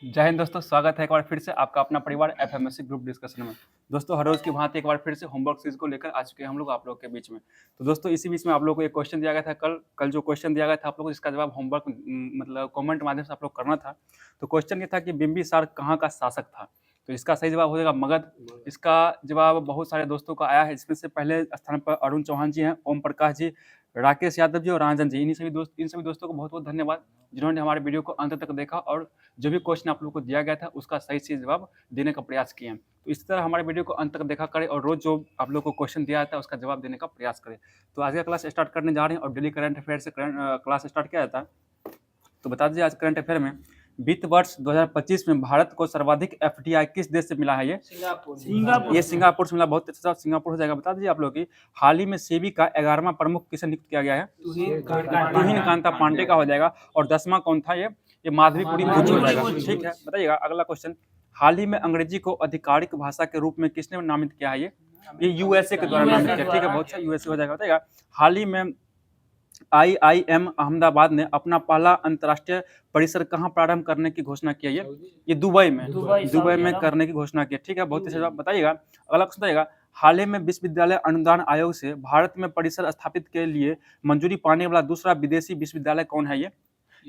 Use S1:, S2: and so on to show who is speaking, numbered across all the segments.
S1: जय हिंद दोस्तों, स्वागत है एक बार फिर से आपका अपना परिवार एफएमएससी ग्रुप डिस्कशन में। दोस्तों हर रोज़ की भांति एक बार फिर से होमवर्क सीरीज को लेकर आ चुके हैं हम लोग आप लोग के बीच में। तो दोस्तों इसी बीच में आप लोगों को एक क्वेश्चन दिया गया था कल जो क्वेश्चन दिया गया था आप लोगों को जिसका जवाब होमवर्क मतलब कमेंट माध्यम से आप लोग करना था। तो क्वेश्चन ये था कि बिंबिसार कहाँ का शासक था? तो इसका सही जवाब हो जाएगा मगध। इसका जवाब बहुत सारे दोस्तों का आया है, इसमें से पहले स्थान पर अरुण चौहान जी हैं, ओम प्रकाश जी, राकेश यादव जी और राजन जी। इन सभी दोस्तों को बहुत बहुत धन्यवाद जिन्होंने हमारे वीडियो को अंत तक देखा और जो भी क्वेश्चन आप लोगों को दिया गया था उसका सही जवाब देने का प्रयास किए हैं। तो इसी तरह हमारे वीडियो को अंत तक देखा करें और रोज जो आप लोग को क्वेश्चन दिया जाता है उसका जवाब देने का प्रयास करें। तो आज का क्लास स्टार्ट करने जा रहे हैं और डेली करंट अफेयर से क्लास स्टार्ट किया जाता है। तो बता दीजिए आज करंट अफेयर में वित्त वर्ष 2025 में भारत को सर्वाधिक एफडीआई किस देश से मिला है? ये सिंगापुर से मिला। बहुत अच्छा सिंगापुर हो जाएगा। बता दीजिए आप लोग की हाल ही में सेबी का 11वां प्रमुख किसे नियुक्त किया गया है? तुहिन कांता पांडे का हो जाएगा। और 10वां कौन था? ये माधवीपुरी बुच्ची हो जाएगा। ठीक है, बताइएगा अगला क्वेश्चन। हाल ही में अंग्रेजी को आधिकारिक भाषा के रूप में किसने नामित किया है? ये यूएसए के द्वारा नामित किया। ठीक है, बहुत अच्छा यूएसए हो जाएगा। बताइएगा हाल ही में आईआईएम अहमदाबाद ने अपना पहला अंतर्राष्ट्रीय परिसर कहाँ प्रारंभ करने की घोषणा की है? ये दुबई में करने की घोषणा की। ठीक है, बहुत ही जवाब बताइएगा। अगला क्वेश्चन बताइएगा हाल ही में विश्वविद्यालय अनुदान आयोग से भारत में परिसर स्थापित के लिए मंजूरी पाने वाला दूसरा विदेशी विश्वविद्यालय कौन है? ये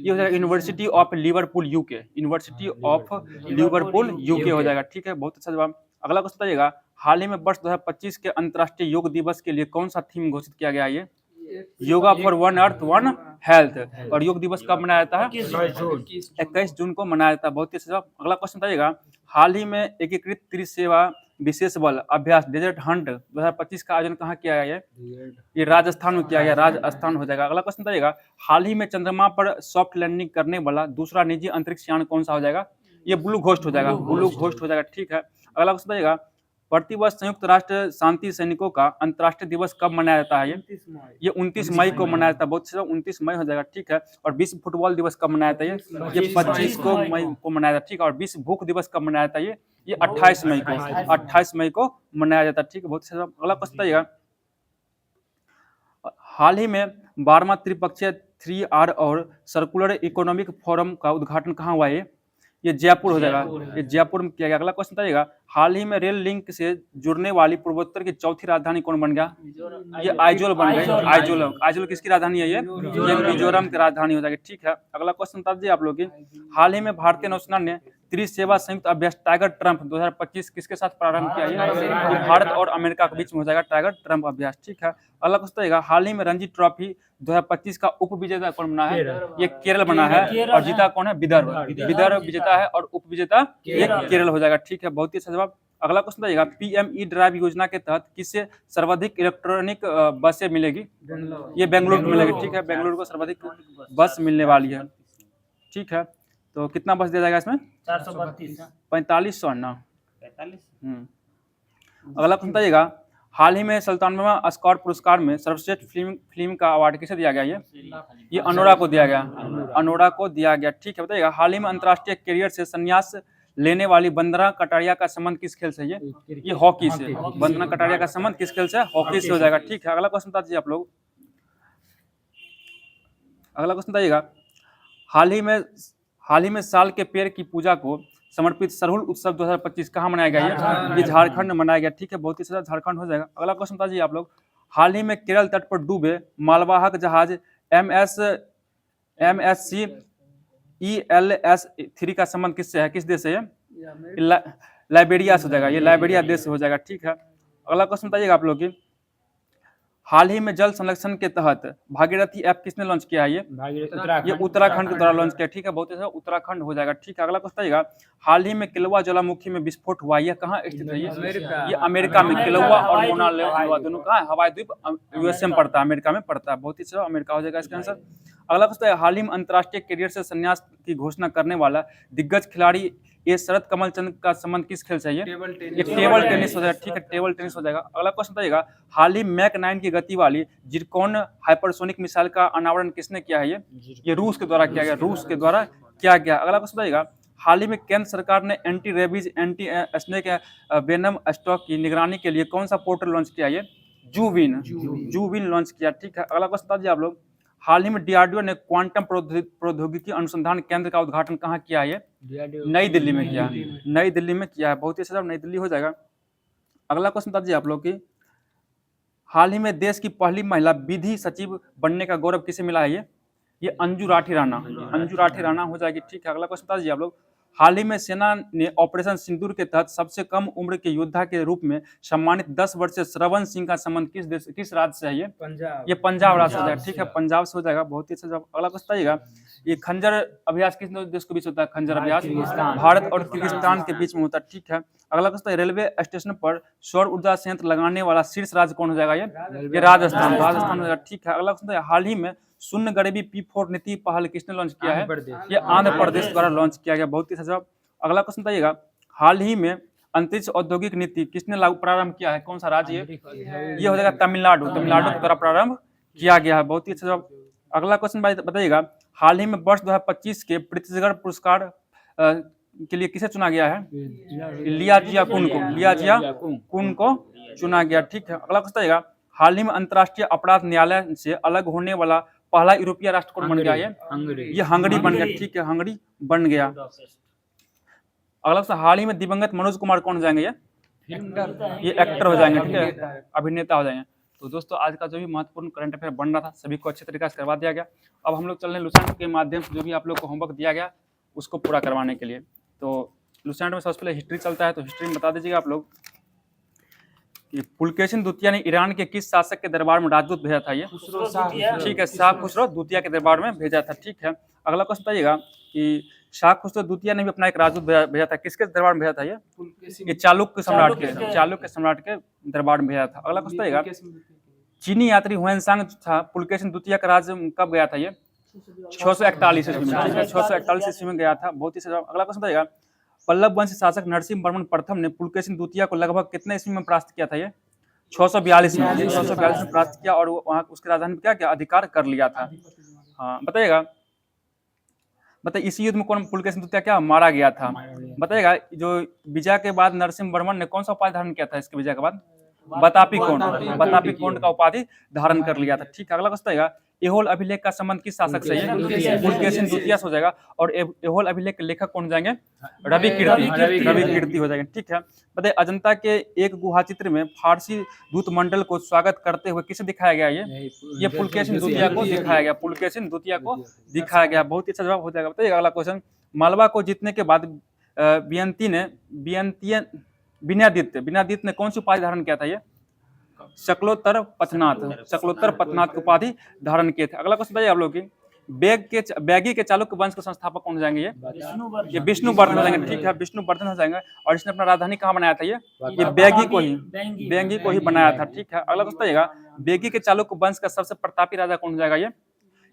S1: हो जाएगा university of Liverpool UK. University of Liverpool UK हो जाएगा। ठीक है, बहुत अच्छा जवाब। अगला क्वेश्चन बताइएगा हाल ही में वर्ष 2025 के अंतर्राष्ट्रीय योग दिवस के लिए कौन सा थीम घोषित किया गया? ये yoga for one earth one health. और योग दिवस कब मनाया जाता है? 21 जून को मनाया जाता है। बहुत ही अच्छा जवाब। अगला क्वेश्चन बताइएगा हाल ही में एकीकृत त्रिसेवा विशेष बल अभ्यास डेजर्ट हंट 2025 का आयोजन कहाँ किया गया? ये राजस्थान में किया गया। राजस्थान हो जाएगा। अगला क्वेश्चन बताइएगा हाल ही में चंद्रमा पर सॉफ्ट लैंडिंग करने वाला दूसरा निजी अंतरिक्ष यान कौन सा हो जाएगा? ये ब्लू घोस्ट हो जाएगा। ब्लू घोस्ट हो जाएगा। ठीक है, अगला क्वेश्चन बताइएगा प्रतिवर्ष संयुक्त राष्ट्र शांति सैनिकों का अंतर्राष्ट्रीय दिवस कब मनाया जाता है? ये 29 मई को मनाया जाता है। बहुत अच्छा 29 मई हो जाएगा। ठीक है, और विश्व फुटबॉल दिवस कब मनाया जाता है? ये 25 को मई को मनाया जाता है। ठीक है, और विश्व भूख दिवस कब मनाया जाता है? ये 28 मई को मनाया जाता है। ठीक है, बहुत अच्छा। अगला क्वेश्चन बताइएगा हाल ही में 12वां त्रिपक्षीय 3R और सर्कुलर इकोनॉमिक फोरम का उद्घाटन कहाँ हुआ है? ये जयपुर हो जाएगा। ये जयपुर में किया गया। अगला क्वेश्चन बताइएगा हाल ही में रेल लिंक से जुड़ने वाली पूर्वोत्तर की चौथी राजधानी कौन बन गया? ये आइजोल बन गई। आइजोल किसकी राजधानी है? ये मिजोरम की राजधानी हो जाएगी। ठीक है, अगला क्वेश्चन बता दीजिए आप लोग की हाल ही में भारतीय नौसेना ने त्रिसेवा संयुक्त अभ्यास टाइगर ट्रम्प 2025 किसके साथ प्रारंभ किया? ये भारत और अमेरिका के बीच में हो जाएगा टाइगर ट्रम्प अभ्यास। ठीक है, अगला क्वेश्चन बताइएगा हाल ही में रणजी ट्रॉफी 2025 का उप विजेता कौन बना है? ये केरल बना है। और जीता कौन है? विदर्भ विजेता है और उप विजेता ये केरल हो जाएगा। ठीक है, बहुत ही अच्छा जवाब। अगला क्वेश्चन बताइएगा पीएमई ड्राइव योजना के तहत किससे सर्वाधिक इलेक्ट्रॉनिक बसें मिलेगी? ये बेंगलुरु को मिलेगी। ठीक है, बेंगलुरु को सर्वाधिक बस मिलने वाली है। ठीक है, तो कितना बस दिया जाएगा इसमें? 4500 ना 45। अगला क्वेश्चन बताइएगा हाल ही में 97वां ऑस्कर पुरस्कार में सर्वश्रेष्ठ फिल्म का अवार्ड किसे दिया गया? ये अनोरा को दिया गया। ठीक है, बताइएगा हाल ही में अंतर्राष्ट्रीय कैरियर से संन्यास लेने वाली वंदना कटारिया का संबंध किस खेल से? ये हॉकी से। वंदना कटारिया का संबंध किस खेल से? हॉकी से हो जाएगा। ठीक है, अगला क्वेश्चन बता दीजिए आप लोग। अगला क्वेश्चन बताइएगा हाल ही में साल के पेड़ की पूजा को समर्पित सरहुल उत्सव 2025 कहाँ मनाया गया? ये झारखंड में मनाया गया। ठीक है, बहुत ही अच्छा झारखंड हो जाएगा। अगला क्वेश्चन बता दीजिए आप लोग हाल ही में केरल तट पर डूबे मालवाहक जहाज MSC ELS-3 का संबंध किससे है? किस देश से? लाइबेरिया से हो जाएगा। ये लाइबेरिया देश से हो जाएगा। ठीक है, अगला क्वेश्चन बताइएगा आप लोग की हाल ही में जल संरक्षण के तहत भागीरथी ऐप किसने लॉन्च किया है? ये उत्तराखंड के द्वारा लॉन्च किया। ठीक है, बहुत अच्छा उत्तराखंड हो जाएगा। ठीक है, अगला क्वेश्चन बताइएगा हाल ही में किलवा ज्वालामुखी में विस्फोट हुआ, यह कहाँ स्थित है? ये अमेरिका में। किलवा और मोना लोवा दोनों कहाँ है? हवाई द्वीप यूएसए में पड़ता है, अमेरिका में पड़ता है। बहुत ही अच्छा अमेरिका हो जाएगा इसका आंसर। अगला क्वेश्चन है हाल ही में अंतर्राष्ट्रीय कैरियर से संन्यास की घोषणा करने वाला दिग्गज खिलाड़ी ये शरद कमल चंद का संबंध किस खेल से? ये टेबल टेनिस हो जाएगा। ठीक है, टेबल टेनिस हो जाएगा। अगला क्वेश्चन बताइएगा हाल ही मैक 9 की गति वाली जिरकॉन हाइपरसोनिक मिसाइल का अनावरण किसने किया है? ये रूस के द्वारा किया गया। अगला क्वेश्चन बताइएगा हाल ही में केंद्र सरकार ने anti rabies anti snake venom stock की निगरानी के लिए कौन सा पोर्टल लॉन्च किया? ये जूविन लॉन्च किया। ठीक है, अगला क्वेश्चन बता दीजिए आप लोग हाल ही में डीआरडीओ ने क्वांटम प्रौद्योगिकी अनुसंधान केंद्र का उद्घाटन कहाँ किया है? नई दिल्ली में किया है। नई दिल्ली में किया है, बहुत ही अच्छा, नई दिल्ली हो जाएगा। अगला क्वेश्चन बता दीजिए आप लोग की, हाल ही में देश की पहली महिला विधि सचिव बनने का गौरव किसे मिला है? ये अंजू राठी राणा, अंजू राठी राणा हो जाएगी। ठीक है, अगला क्वेश्चन बता दीजिए आप लोग, हाल ही में सेना ने ऑपरेशन सिंदूर के तहत सबसे कम उम्र के योद्धा के रूप में सम्मानित 10 वर्षीय श्रवण सिंह का संबंध किस राज्य से है? ये पंजाब राज्य से हो जाएगा। ठीक है, पंजाब से हो जाएगा, बहुत ही अच्छा जवाब। अगला क्वेश्चन बताइएगा, ये खंजर अभ्यास किस देश के बीच होता है? खंजर अभ्यास भारत और किर्गिस्तान के बीच में होता है। ठीक है, अगला क्वेश्चन, रेलवे स्टेशन पर सौर ऊर्जा संयंत्र लगाने वाला शीर्ष राज्य कौन हो जाएगा? ये राजस्थान, राजस्थान हो जाएगा। ठीक है, अगला क्वेश्चन, हाल ही में शून्य गरीबी P4 नीति पहल किसने लॉन्च किया है? ये आंध्र प्रदेश द्वारा लॉन्च किया गया, बहुत ही अच्छा जवाब। अगला क्वेश्चन बताइएगा, हाल ही में अंतरिक्ष औद्योगिक नीति किसने लागू प्रारंभ किया है? कौन सा राज्य? ये हो जाएगा तमिलनाडु, तमिलनाडु के द्वारा प्रारंभ किया गया है, बहुत ही अच्छा जवाब। अगला क्वेश्चन बताइएगा, हाल ही में वर्ष 2025 के प्रीतिजगढ़ पुरस्कार के लिए किसे चुना गया है? लिया जिया कुन को, लिया जिया कुन को चुना गया। ठीक है, अगला क्वेश्चन बताइएगा, हाल ही में अंतर्राष्ट्रीय अपराध न्यायालय से अलग होने वाला पहला यूरोपीय राष्ट्र कौन बन गया? ये हंगरी बन गया। ठीक है, हंगरी बन गया। अगला क्वेश्चन, हाल ही में दिवंगत मनोज कुमार कौन हो जाएंगे? ये एक्टर हो जाएंगे। ठीक है, अभिनेता हो जाएंगे। तो दोस्तों, आज का जो भी महत्वपूर्ण करंट अफेयर बन रहा था सभी को अच्छे तरीके से करवा दिया गया। अब हम लोग चल रहे हैं लुसेंट के माध्यम से जो भी आप लोग को होमवर्क दिया गया उसको पूरा करवाने के लिए। तो लुसेंट में सबसे पहले हिस्ट्री चलता है, तो हिस्ट्री में बता दीजिएगा आप लोग कि पुलकेशिन द्वितीय ने ईरान के किस शासक के दरबार में राजदूत भेजा था? ये ठीक है, शाह खुसरो द्वितीय के दरबार में भेजा था। ठीक है, अगला क्वेश्चन बताइएगा कि शाह खुसरो द्वितीय ने भी अपना एक राजदूत भेजा था, किसके दरबार में भेजा था? ये चालुक्य सम्राट के दरबार में भेजा था। अगला क्वेश्चन बताइएगा, चीनी यात्री हुएनसांग था पुलकेशिन द्वितीय का राज्य कब गया था? ये 641 ईस्वी में। ठीक है, 641 ईस्वी में गया था, बहुत ही सही। अगला क्वेश्चन बताइएगा, पल्लव वंश शासक नरसिंह वर्मन प्रथम ने पुलकेशिन द्वितीय को लगभग कितने ईस्वी में परास्त किया था? ये 642 में, 642 में परास्त किया और वहां उसकी राजधानी क्या क्या अधिकार कर लिया था। हाँ, बताइएगा इस युद्ध में कौन पुलकेशिन द्वितीय क्या मारा गया था? बताइएगा, जो विजय के बाद नरसिंह वर्मन ने कौन सा उपाधि धारण किया था? इसके विजय के बाद बतापी कोंड का उपाधि धारण कर लिया था। ठीक है, अगला क्वेश्चन आएगा, एहोल अभिलेख का संबंध किस शासक से है? पुलकेशिन द्वितीय से हो जाएगा। और एहोल अभिलेख के लेखक कौन जाएंगे? रवि कीर्ति हो जाएंगे। ठीक है, बताइए, अजंता के एक गुहा चित्र में फारसी दूत मंडल को स्वागत करते हुए किसे दिखाया गया? ये पुलकेशिन द्वितीय को दिखाया गया, पुलकेशिन द्वितीय को दिखाया गया, बहुत ही अच्छा जवाब हो जाएगा। बताइए अगला क्वेश्चन, मालवा को जीतने के बाद विनयादित्य ने कौन सी उपाधि धारण किया था? ये शकलोत्तर पथनाथ की उपाधि धारण किए थे। अगला क्वेश्चन बताइए आप लोग की, बैगी के चालुक्य वंश के संस्थापक कौन हो जाएंगे? ये विष्णुवर्धन हो जाएंगे। ठीक है, विष्णुवर्धन हो जाएंगे। और इसने अपना राजधानी कहाँ बनाया था? ये बैगी को ही बनाया था। ठीक है, अगला क्वेश्चन बताइएगा, बैगी के चालुक्य वंश का सबसे प्रतापी राजा कौन हो जाएगा? ये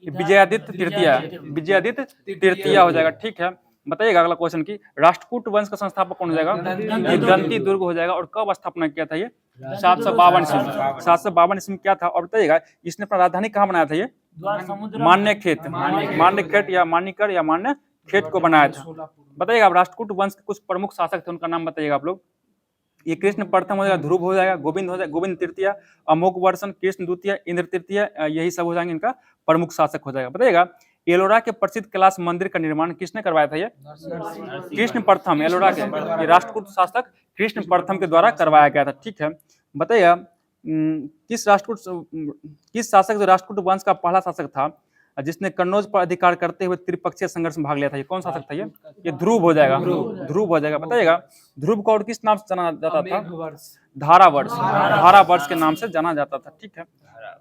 S1: विजयादित्य तृतीय हो जाएगा। ठीक है, बताइएगा अगला क्वेश्चन की, राष्ट्रकूट वंश का संस्थापक कौन हो जाएगा? दंती दुर्ग हो जाएगा। और कब स्थापना किया था? ये 752 ईस्वी में क्या था? और बताइएगा, इसने अपना राजधानी कहाँ बनाया था? ये मान्यखेत या मानिकर या मान्यखेत को बनाया था। बताइएगा, राष्ट्रकूट वंश के कुछ प्रमुख शासक थे, उनका नाम बताइएगा आप लोग। ये कृष्ण प्रथम हो जाएगा, ध्रुव हो जाएगा, गोविंद हो जाएगा, गोविंद तृतीय, अमोघ वर्षन, कृष्ण द्वितीय, इंद्र तृतीय, यही सब हो जाएंगे इनका प्रमुख शासक हो जाएगा। बताइएगा, एलोरा के प्रसिद्ध कैलाश मंदिर का निर्माण किसने करवाया था? ये कृष्ण प्रथम, एलोरा के राष्ट्रकूट शासक कृष्ण प्रथम के द्वारा करवाया गया था। ठीक है, बताइएगा, किस शासक जो राष्ट्रकूट वंश का पहला शासक था जिसने कन्नौज पर अधिकार करते हुए त्रिपक्षीय संघर्ष में भाग लिया था? ये कौन शासक था? ये ध्रुव हो जाएगा, ध्रुव हो जाएगा। बताइएगा, ध्रुव को और किस नाम से जाना जाता था? धारावर्ष के नाम से जाना जाता था। ठीक है,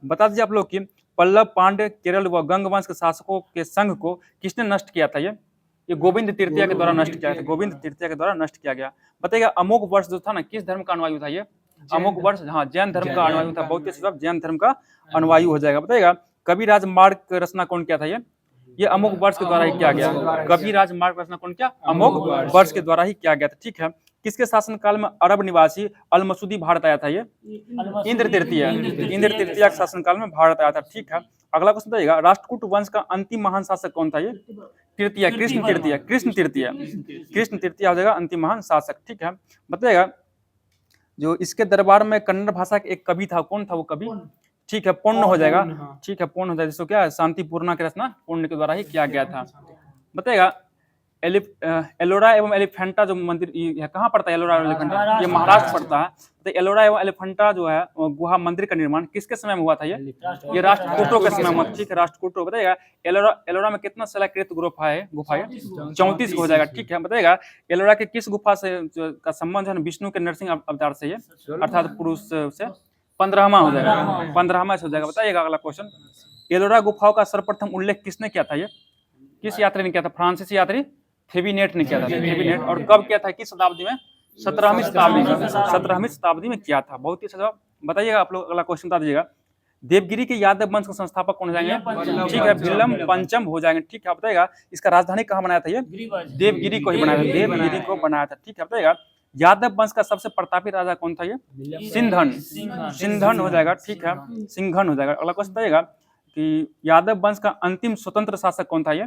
S1: बता दीजिए आप लोग की, पल्लव, पांड्य, केरल व गंग वंश के शासकों के संघ को किसने नष्ट किया था? ये गोविंद तृतीय के द्वारा नष्ट किया था, गोविंद तृतीय के द्वारा नष्ट किया गया। बताइएगा, अमोघ वर्ष जो था ना, किस धर्म का अनुयायी था? ये अमोघ वर्ष, हाँ, जैन धर्म का अनुयायी था, बहुत ही सब जैन धर्म का अनुयायी हो जाएगा। बताइएगा, कविराज मार्ग की रचना कौन किया था? ये अमोघ वर्ष के द्वारा ही किया गया। कविराज मार्ग रचना कौन किया? अमोघ वर्ष के द्वारा ही किया गया था। ठीक है, किसके शासनकाल में अरब निवासी अल मसूदी भारत आया था? ये इंद्र तृतीय के शासनकाल में भारत आया था। ठीक है, अगला क्वेश्चन बताइएगा, राष्ट्रकूट वंश का अंतिम महान शासक कौन था? ये कृष्ण तृतीय हो जाएगा अंतिम महान शासक। ठीक है, बताइएगा, जो इसके दरबार में कन्नड़ भाषा के एक कवि था, कौन था वो कवि? ठीक है, पुण्य हो जाएगा।
S2: हाँ।
S1: ठीक है, पुण्य हो जाएगा, जिसको क्या है, शांतिपूर्ण की रचना पुण्य के द्वारा ही किया गया था। बताइएगा एलोरा एवं एलिफेंटा जो मंदिर ये कहाँ पड़ता है? एलोरा और एलिफेंटा ये महाराष्ट्र पड़ता है। तो एलोरा एवं एलिफेंटा जो है गुहा मंदिर का निर्माण किसके समय में हुआ था? ये राष्ट्रकूटों के समय में हुआ। ठीक है, राष्ट्रकूटों। बताइएगा एलोरा में कितना शिलाकृत गुफा है? 34 हो जाएगा। ठीक है, बताइएगा एलोरा के किस गुफा से का संबंध है विष्णु के नरसिंह अवतार से? अर्थात पुरुष से 15वां हो जाएगा, 15वां से हो जाएगा। बताइएगा अगला क्वेश्चन, एलोरा गुफाओं का सर्वप्रथम उल्लेख किसने किया था? ये किस यात्री ने किया था? फ्रांसीसी यात्री थेविनेट ने किया था। थेविनेट। और कब किया था? किस शताब्दी में? 17वीं शताब्दी में। 17वीं शताब्दी में किया था। बहुत ही अच्छा जवाब। बताइएगा आप लोग अगला क्वेश्चन बता दीजिएगा, देवगिरी के यादव वंश के संस्थापक कौन हो जाएंगे? ठीक है, विल्लम पंचम हो जाएंगे। ठीक है, बताइएगा इसका राजधानी कहाँ बनाया था? ये देवगिरी को ही बनाया था, देवगिरी को बनाया था। ठीक है, बताइएगा यादव वंश का सबसे प्रतापी राजा कौन था? ये सिंधन। सिंधन हो जाएगा। ठीक है, सिंघन हो जाएगा। अगला क्वेश्चन बताइएगा कि यादव वंश का अंतिम स्वतंत्र शासक कौन था? ये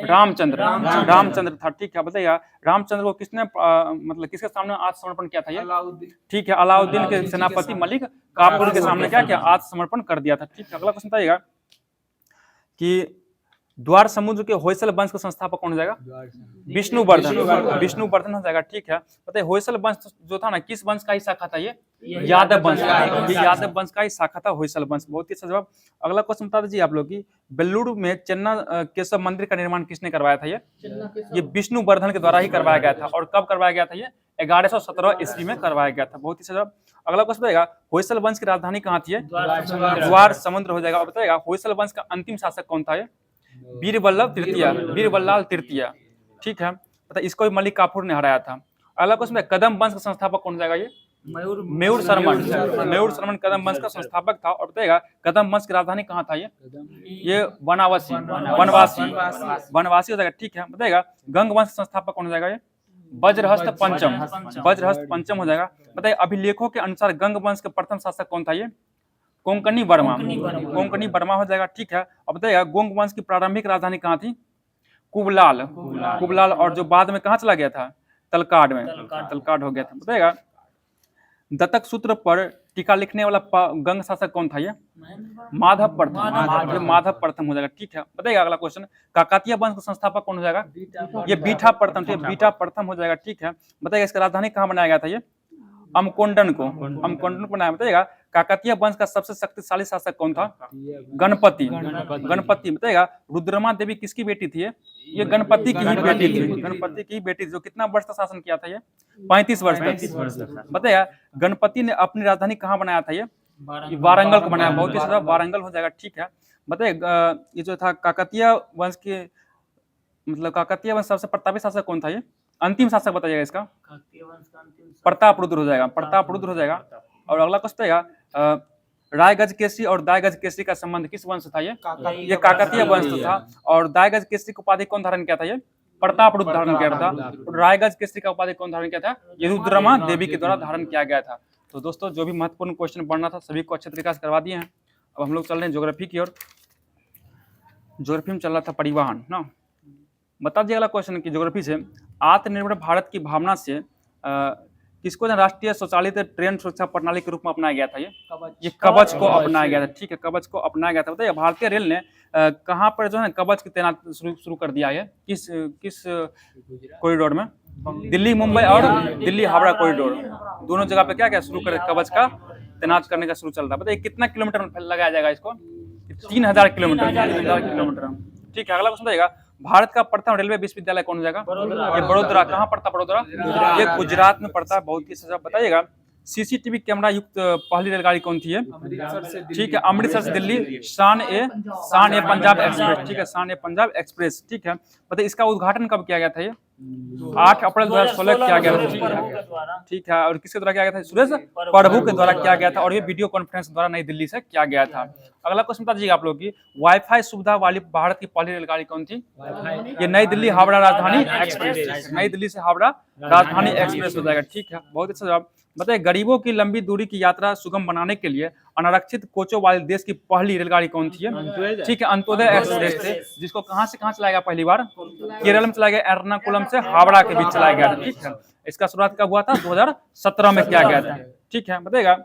S1: रामचंद्र। रामचंद्र था। ठीक है, बताइएगा रामचंद्र को किसने मतलब किसके सामने आत्मसमर्पण किया था? ये ठीक है, अलाउद्दीन के सेनापति मलिक काफूर के सामने क्या किया? आत्मसमर्पण कर दिया था। ठीक है, अगला क्वेश्चन बताइएगा कि द्वार समुद्र के होयसल वंश का संस्थापक कौन हो जाएगा? विष्णुवर्धन। विष्णुवर्धन हो जाएगा। ठीक है, बताइए होयसल वंश जो था ना, किस वंश का ही शाखा था? ये यादव वंश। ये यादव वंश का ही शाखा था होयसल वंश। बहुत ही अच्छा जवाब। अगला क्वेश्चन बता दीजिए आप लोग की बेल्लूर में चन्ना केशव मंदिर का निर्माण किसने करवाया था? ये विष्णुवर्धन के द्वारा ही करवाया गया था। और कब करवाया गया था? ये 1117 ईस्वी में करवाया गया था। बहुत ही अच्छा जवाब। अगला क्वेश्चन बताइएगा होयसल वंश की राजधानी कहाँ थी? द्वार समुद्र हो जाएगा। और बताइएगा होयसल वंश का अंतिम शासक कौन था? ये वीरवल्लभ तृतीय, वीरबल्लाल तृतीय। ठीक है, पता इसको भी मलिक काफूर ने हराया था। अगला क्वेश्चन कदम वंश का संस्थापक कौन हो जाएगा? ये मयूर शर्मन। मयूर शर्मन कदम वंश का संस्थापक था। और बताइएगा कदम वंश की राजधानी कहाँ था? ये वनवासी, वनवासी, वनवासी हो जाएगा। ठीक है, बताइएगा गंग वंश का संस्थापक कौन हो जाएगा? ये वज्रहस्त पंचम, वज्रहस्त पंचम हो जाएगा। बताइए अभिलेखों के अनुसार गंग वंश के प्रथम शासक कौन था? ये कोंकणी वर्मा। कोंकणी वर्मा हो जाएगा। ठीक है, अब बताइएगा गोंग वंश की प्रारंभिक राजधानी कहाँ थी? कुबलाल। कुबलाल। और जो बाद में कहाँ चला गया था? तलकाड में। तलकाड हो गया था। बताइएगा दत्तक सूत्र पर टीका लिखने वाला गंग शासक कौन था? ये माधव प्रथम। ये माधव प्रथम हो जाएगा। ठीक है, बताइएगा अगला क्वेश्चन काकतीय वंश का संस्थापक कौन हो जाएगा? ये बीठा प्रथम। ठीक है, बीठा प्रथम हो जाएगा। ठीक है, बताइएगा इसका राजधानी कहाँ बनाया गया था? ये अमकोंडन को बनाया। बताइएगा काकतीय वंश का सबसे शक्तिशाली शासक कौन था? गणपति। गणपति। बताइएगा रुद्रमा देवी किसकी बेटी थी? ये गणपति की ही बेटी थी। गणपति की बेटी थी। जो कितना वर्ष तक शासन किया था? ये 35 वर्ष तक। बताइएगा गणपति ने अपनी राजधानी कहाँ बनाया था? ये वारंगल को बनाया। बहुत ही ज्यादा वारंगल हो जाएगा। ठीक है, बताइए ये जो था काकतीय वंश के मतलब काकतीय वंश सबसे प्रतापी शासक कौन था? ये अंतिम शासक बताइएगा इसका। प्रतापरुद्र हो जाएगा। प्रतापरुद्र हो जाएगा। और अगला क्वेश्चन आएगा रायगज केसरी और दायगज केसरी का संबंध किस वंश था? ये काकतीय वंश था। और दायगज केसरी की उपाधि कौन धारण किया था? ये प्रतापरुद्र धारण किया था। रायगज केसरी का उपाधि कौन धारण किया था? ये रुद्रमा देवी के द्वारा धारण किया गया था। तो दोस्तों जो भी महत्वपूर्ण क्वेश्चन पढ़ना था सभी को अच्छे तरीके से करवा दिए हैं। अब हम लोग चल रहे हैं ज्योग्राफी की ओर। ज्योग्राफी में चल रहा था परिवहन ना। बता दिए अगला क्वेश्चन की ज्योग्राफी से आत्मनिर्भर भारत की भावना से किसको राष्ट्रीय स्वचालित ट्रेन सुरक्षा प्रणाली के रूप में अपनाया गया था? ये कवच को अपनाया गया था। ठीक है, कवच को अपनाया गया था। बताइए भारतीय रेल ने कहाँ पर जो है कवच की तैनात शुरू कर दिया है? किस कॉरिडोर में? दिल्ली मुंबई और दिल्ली हावड़ा कॉरिडोर दोनों जगह पे क्या शुरू कर कवच का तैनात करने का शुरू चल रहा है। बताइए कितना किलोमीटर में लगाया जाएगा इसको? 3000 किलोमीटर। 3000 किलोमीटर। ठीक है, अगला क्वेश्चन बताइएगा भारत का प्रथम रेलवे विश्वविद्यालय कौन हो जाएगा? ये बड़ोदरा। कहाँ पड़ता बड़ोदरा? ये गुजरात में पड़ता है। बहुत ही सजा बताइएगा सीसीटीवी कैमरा युक्त पहली रेलगाड़ी कौन थी? ठीक है, अमृतसर से दिल्ली शान ए पंजाब एक्सप्रेस। ठीक है, शान ए पंजाब एक्सप्रेस। ठीक है, बताइए इसका उद्घाटन कब किया गया था? ये 8 अप्रैल 2016 किया गया था। ठीक है, और किसके द्वारा किया गया था? सुरेश प्रभु के द्वारा किया गया था। और ये वीडियो कॉन्फ्रेंस द्वारा नई दिल्ली से किया गया था। अगला क्वेश्चन बता दीजिएगा आप लोग की वाईफाई सुविधा वाली भारत की पहली रेलगाड़ी कौन थी? ये नई दिल्ली हावड़ा राजधानी एक्सप्रेस। नई दिल्ली से हावड़ा राजधानी एक्सप्रेस हो जाएगा। ठीक है, बहुत अच्छा जवाब। बताइए गरीबों की लंबी दूरी की यात्रा सुगम बनाने के लिए अनारक्षित कोचों वाले देश की पहली रेलगाड़ी कौन थी? ठीक है, अंत्योदय एक्सप्रेस थे, जिसको कहां से कहां चलाया गया पहली बार? केरल में चलाया गया, एर्नाकुलम से हावड़ा के बीच चलाया गया था। ठीक है, इसका शुरुआत कब हुआ था? 2017 में किया गया था। ठीक है, बताइएगा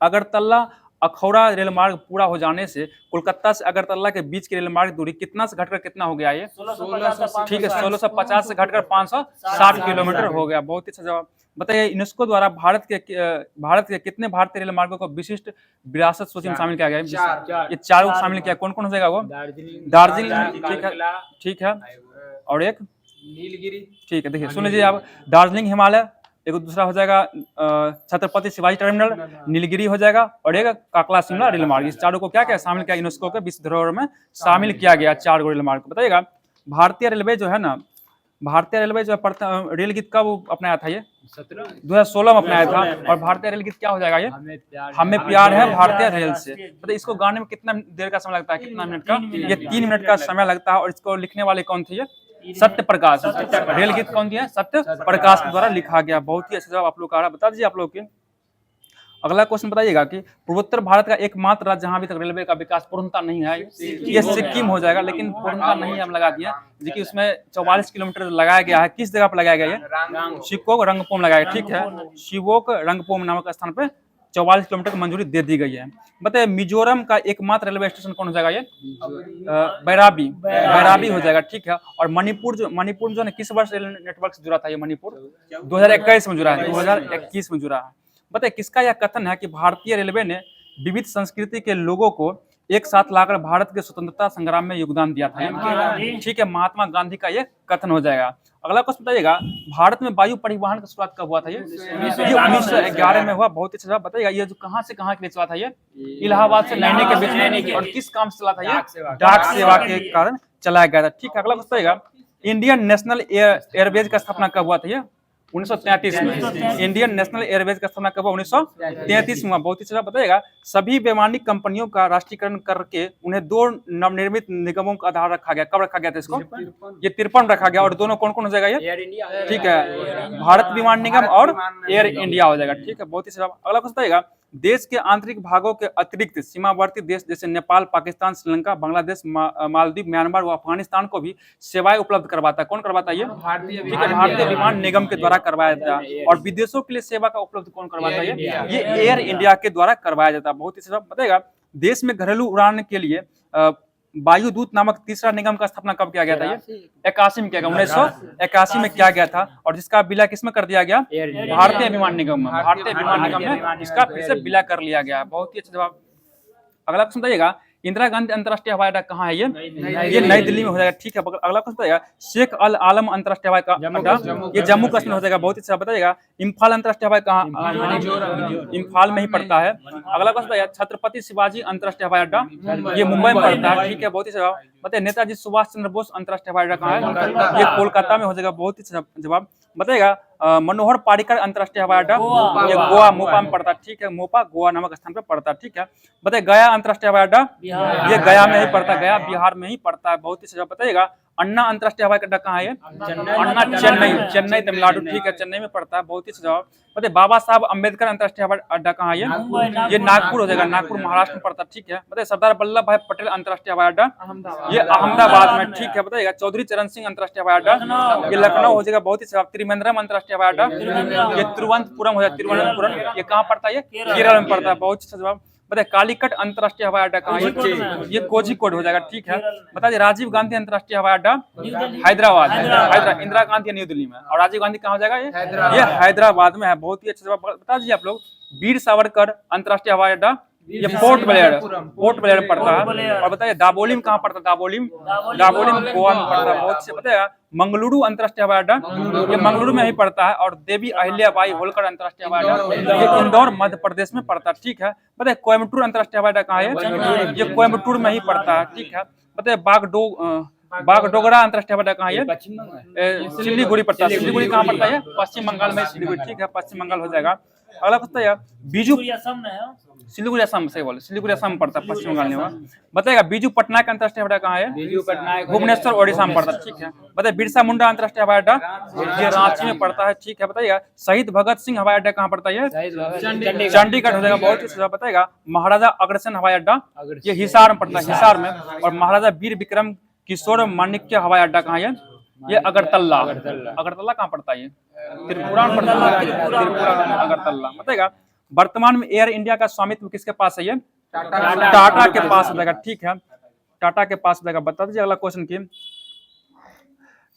S1: अगरतला अखौरा रेल मार्ग पूरा हो जाने से कोलकाता से अगरतला के बीच की रेल मार्ग दूरी कितना से घटकर कितना हो गया ये?
S2: 1650
S1: ठीक है, 1650 से घटकर 560 किलोमीटर हो गया। बहुत ही अच्छा जवाब। बताइए यूनेस्को द्वारा भारत के कितने भारतीय रेल मार्गों को विशिष्ट विरासत सूची में शामिल किया गया है? ये चारों को शामिल किया। कौन कौन हो जाएगा वो? दार्जिलिंग, ठीक है, और एक
S2: नीलगिरी।
S1: ठीक है, देखिए सुन लीजिए आप, दार्जिलिंग हिमालय, एक दूसरा हो जाएगा छत्रपति शिवाजी टर्मिनल, नीलगिरी हो जाएगा, और एक काकला शिमला रेल मार्ग। इस चारों को क्या क्या शामिल किया यूनेस्को के विश्व धरोहर में शामिल किया गया, 4 रेल मार्ग। बताइएगा भारतीय रेलवे जो है ना, भारतीय रेलवे जो है रेल गीत कब अपनाया था ये? 2016 में अपनाया था। और भारतीय रेल गीत क्या हो जाएगा ये? हमें प्यार है भारतीय रेल से। मतलब इसको गाने में कितना देर का समय लगता है? कितना मिनट का? ये 3 मिनट का समय लगता है। और इसको लिखने वाले कौन थे ये? सत्य प्रकाश। रेल गीत कौन दिया? सत्य प्रकाश के द्वारा लिखा गया। बहुत ही अच्छा जवाब आप लोग का आ रहा है। बता दीजिए आप लोग के। अगला क्वेश्चन बताइएगा कि पूर्वोत्तर भारत का एकमात्र राज्य जहां अभी तक रेलवे का विकास पूर्णता नहीं है, ये सिक्किम हो जाएगा। लेकिन पूर्णता नहीं हम लगा दिया, देखिए उसमें 44 किलोमीटर लगाया गया है। किस जगह पर लगाया गया है? शिवोक रंगपोम लगाया, ठीक है, शिवोक रंगपोम नामक स्थान पर 44 किलोमीटर की मंजूरी दे दी गई है। बताइए मिजोरम का एकमात्र रेलवे स्टेशन कौन हो जाएगा ये? बैराबी हो जाएगा, ठीक है। और मणिपुर जो है किस वर्ष रेल नेटवर्क से जुड़ा था ये? मणिपुर 2021 में जुड़ा है, 2021 में जुड़ा है। बताइए किसका यह कथन है कि भारतीय रेलवे ने विविध संस्कृति के लोगों को एक साथ लाकर भारत के स्वतंत्रता संग्राम में योगदान दिया था? ठीक है, महात्मा गांधी का ये कथन हो जाएगा। अगला क्वेश्चन बताइएगा भारत में वायु परिवहन की शुरुआत कब हुआ था ये? 1911 में हुआ। बहुत अच्छा जवाब। बताइएगा ये जो कहाँ से कहाँ के लिए चला था ये? इलाहाबाद से नैनी के बीच में। और किस काम से चला था ये? डाक सेवा के कारण चलाया गया था, ठीक है। अगला क्वेश्चन बताइएगा इंडियन नेशनल एयरवेज का स्थापना कब हुआ था ये? 1933 में। इंडियन नेशनल एयरवेज का स्थापना कब हुआ? 1933 में हुआ। बहुत ही अच्छा बताइएगा सभी वैमानिक कंपनियों का राष्ट्रीयकरण करके उन्हें 2 नवनिर्मित निगमों का आधार रखा गया। कब रखा गया था इसको? ये 53 रखा गया। और दोनों कौन कौन हो जाएगा ये? ठीक है, भारत विमान निगम और एयर इंडिया हो जाएगा, ठीक है। बहुत ही अच्छा। अगला क्वेश्चन बताइएगा देश के आंतरिक भागों के अतिरिक्त सीमावर्ती देश जैसे नेपाल, पाकिस्तान, श्रीलंका, बांग्लादेश, मालदीव, म्यांमार व अफगानिस्तान को भी सेवाएं उपलब्ध करवाता है। कौन करवाता है ये? ठीक है, भारतीय विमान निगम के द्वारा करवाया जाता है। और विदेशों के लिए सेवा का उपलब्ध कौन करवाता है ये? एयर इंडिया के द्वारा करवाया जाता है। बहुत ही बताएगा देश में घरेलू उड़ान के लिए वायुदूत नामक तीसरा निगम का स्थापना कब किया गया था ये? 81 में किया गया, 1981 में किया गया था। और जिसका विलय किसमें कर दिया गया? भारतीय विमान निगम में। भारतीय विमान निगम में इसका फिर से विलय कर लिया गया। बहुत ही अच्छा जवाब। अगला क्वेश्चन बताइएगा इंदिरा गांधी अंतरराष्ट्रीय हवाई अड्डा कहाँ है ये? नई दिल्ली में हो जाएगा, ठीक है। अगला क्वेश्चन बताइएगा शेख अल आलम अंतरराष्ट्रीय हवाई अड्डा ये जम्मू कश्मीर हो जाएगा। बहुत ही अच्छा बताइएगा इम्फाल अंतरराष्ट्रीय हवाई कहाँ? इम्फाल में ही पड़ता है। अगला क्वेश्चन बताइएगा छत्रपति शिवाजी अंतरराष्ट्रीय हवाई अड्डा ये मुंबई में पड़ता है, ठीक है। बहुत ही अच्छा बताइए नेताजी सुभाष चंद्र बोस अंतरराष्ट्रीय हवाई अड्डा कहाँ है? ये कोलकाता में हो जाएगा। बहुत ही अच्छा जवाब। बताइएगा मनोहर पारिकर अंतरराष्ट्रीय हवाई अड्डा ये गोवा मोपा में पड़ता है, ठीक है। मोपा गोवा नामक स्थान पर पड़ता है, ठीक है। बताइए गया अंतरराष्ट्रीय हवाई अड्डा ये गया में ही पड़ता है, गया बिहार में ही पड़ता है। बहुत ही अच्छा बताइएगा अन्ना अंतरराष्ट्रीय हवाई अड्डा कहाँ है? अन्ना चेन्नई तमिलनाडु, ठीक है, चेन्नई में पड़ता है। बहुत ही अच्छा जवाब। बताइए बाबा साहब अम्बेडकर अंतरराष्ट्रीय हवाई अड्डा कहाँ है? ये नागपुर हो जाएगा, नागपुर महाराष्ट्र में पड़ता है, ठीक है। बताइए सरदार वल्लभ भाई पटेल अंतरराष्ट्रीय हवाई अड्डा ये अहमदाबाद में, ठीक है। बताइएगा चौधरी चरण सिंह अंतरराष्ट्रीय हवाई अड्डा ये लखनऊ हो जाएगा। बहुत ही अच्छा। त्रिवेंद्रम अंतरराष्ट्रीय हवाई अड्डा ये तिरुवनंतपुरम हो जाएगा, तिरुवनंतपुरम ये कहाँ पड़ता है? ये केरल में पड़ता है। बहुत अच्छा जवाब। बताइए कालीकट अंतरराष्ट्रीय हवाई अड्डा कहाँ है? ये कोझिकोड हो जाएगा, ठीक है। बताइए राजीव गांधी अंतरराष्ट्रीय हवाई अड्डा हैदराबाद इंदिरा गांधी न्यू दिल्ली में। और राजीव गांधी कहाँ हो जाएगा? ये हैदराबाद में है। बहुत ही अच्छा जवाब बता दीजिए आप लोग वीर सावरकर अंतरराष्ट्रीय हवाई अड्डा ये पोर्ट ब्लेयर में पड़ता है। और बताइए दाबोली में कहाँ पड़ता है? दाबोली में गोवा में पड़ता है। बहुत से बताइए मंगलुरु अंतरराष्ट्रीय हवाई अड्डा ये मंगलुरु में ही पड़ता है। और देवी अहिल्याबाई होलकर अंतरराष्ट्रीय हवाई अड्डा ये इंदौर मध्य प्रदेश में पड़ता है, ठीक है। बताइए कोयम्बटूर अंतरराष्ट्रीय हवाई अड्डा कहाँ है? ये कोयम्बटूर में ही पड़ता है, ठीक है। बताइए बागडोगरा अंतरराष्ट्रीय हवाई अड्डा कहाँ है? सिलीगुड़ी पड़ता है। सिलीगुड़ी कहाँ पड़ता है? पश्चिम बंगाल में सिलीगुड़ी, ठीक है, पश्चिम बंगाल हो जाएगा। अगला बताइए बीजू सिलीगुड़ी असम से बोले सिलीगुड़ी असम पड़ता है, पश्चिम बंगाल में। बताइएगा बीजू पटनायक अंतरराष्ट्रीय हवाई अड्डा कहाँ है? भुवनेश्वर ओडिशा में पड़ता है, ठीक है। बताइए बिरसा मुंडा अंतरराष्ट्रीय हवाई अड्डा ये रांची में पड़ता है, ठीक है। बताइएगा शहीद भगत सिंह हवाई अड्डा कहाँ पड़ता है? चंडीगढ़ हो जाएगा। बहुत ही अच्छा बताइएगा महाराजा अग्रसेन हवाई अड्डा ये हिसार में पड़ता है, हिसार में। और महाराजा वीर विक्रम किशोर माणिक्य हवाई अड्डा कहाँ है? ये अगरतला कहाँ पड़ता है? ये त्रिपुरा में पड़ता है, त्रिपुरा अगरतला। बताइएगा वर्तमान में एयर इंडिया का स्वामित्व किसके पास है? ये टाटा के पास हो जाएगा। ठीक है, टाटा के पास हो जाएगा। बता दीजिए अगला क्वेश्चन की,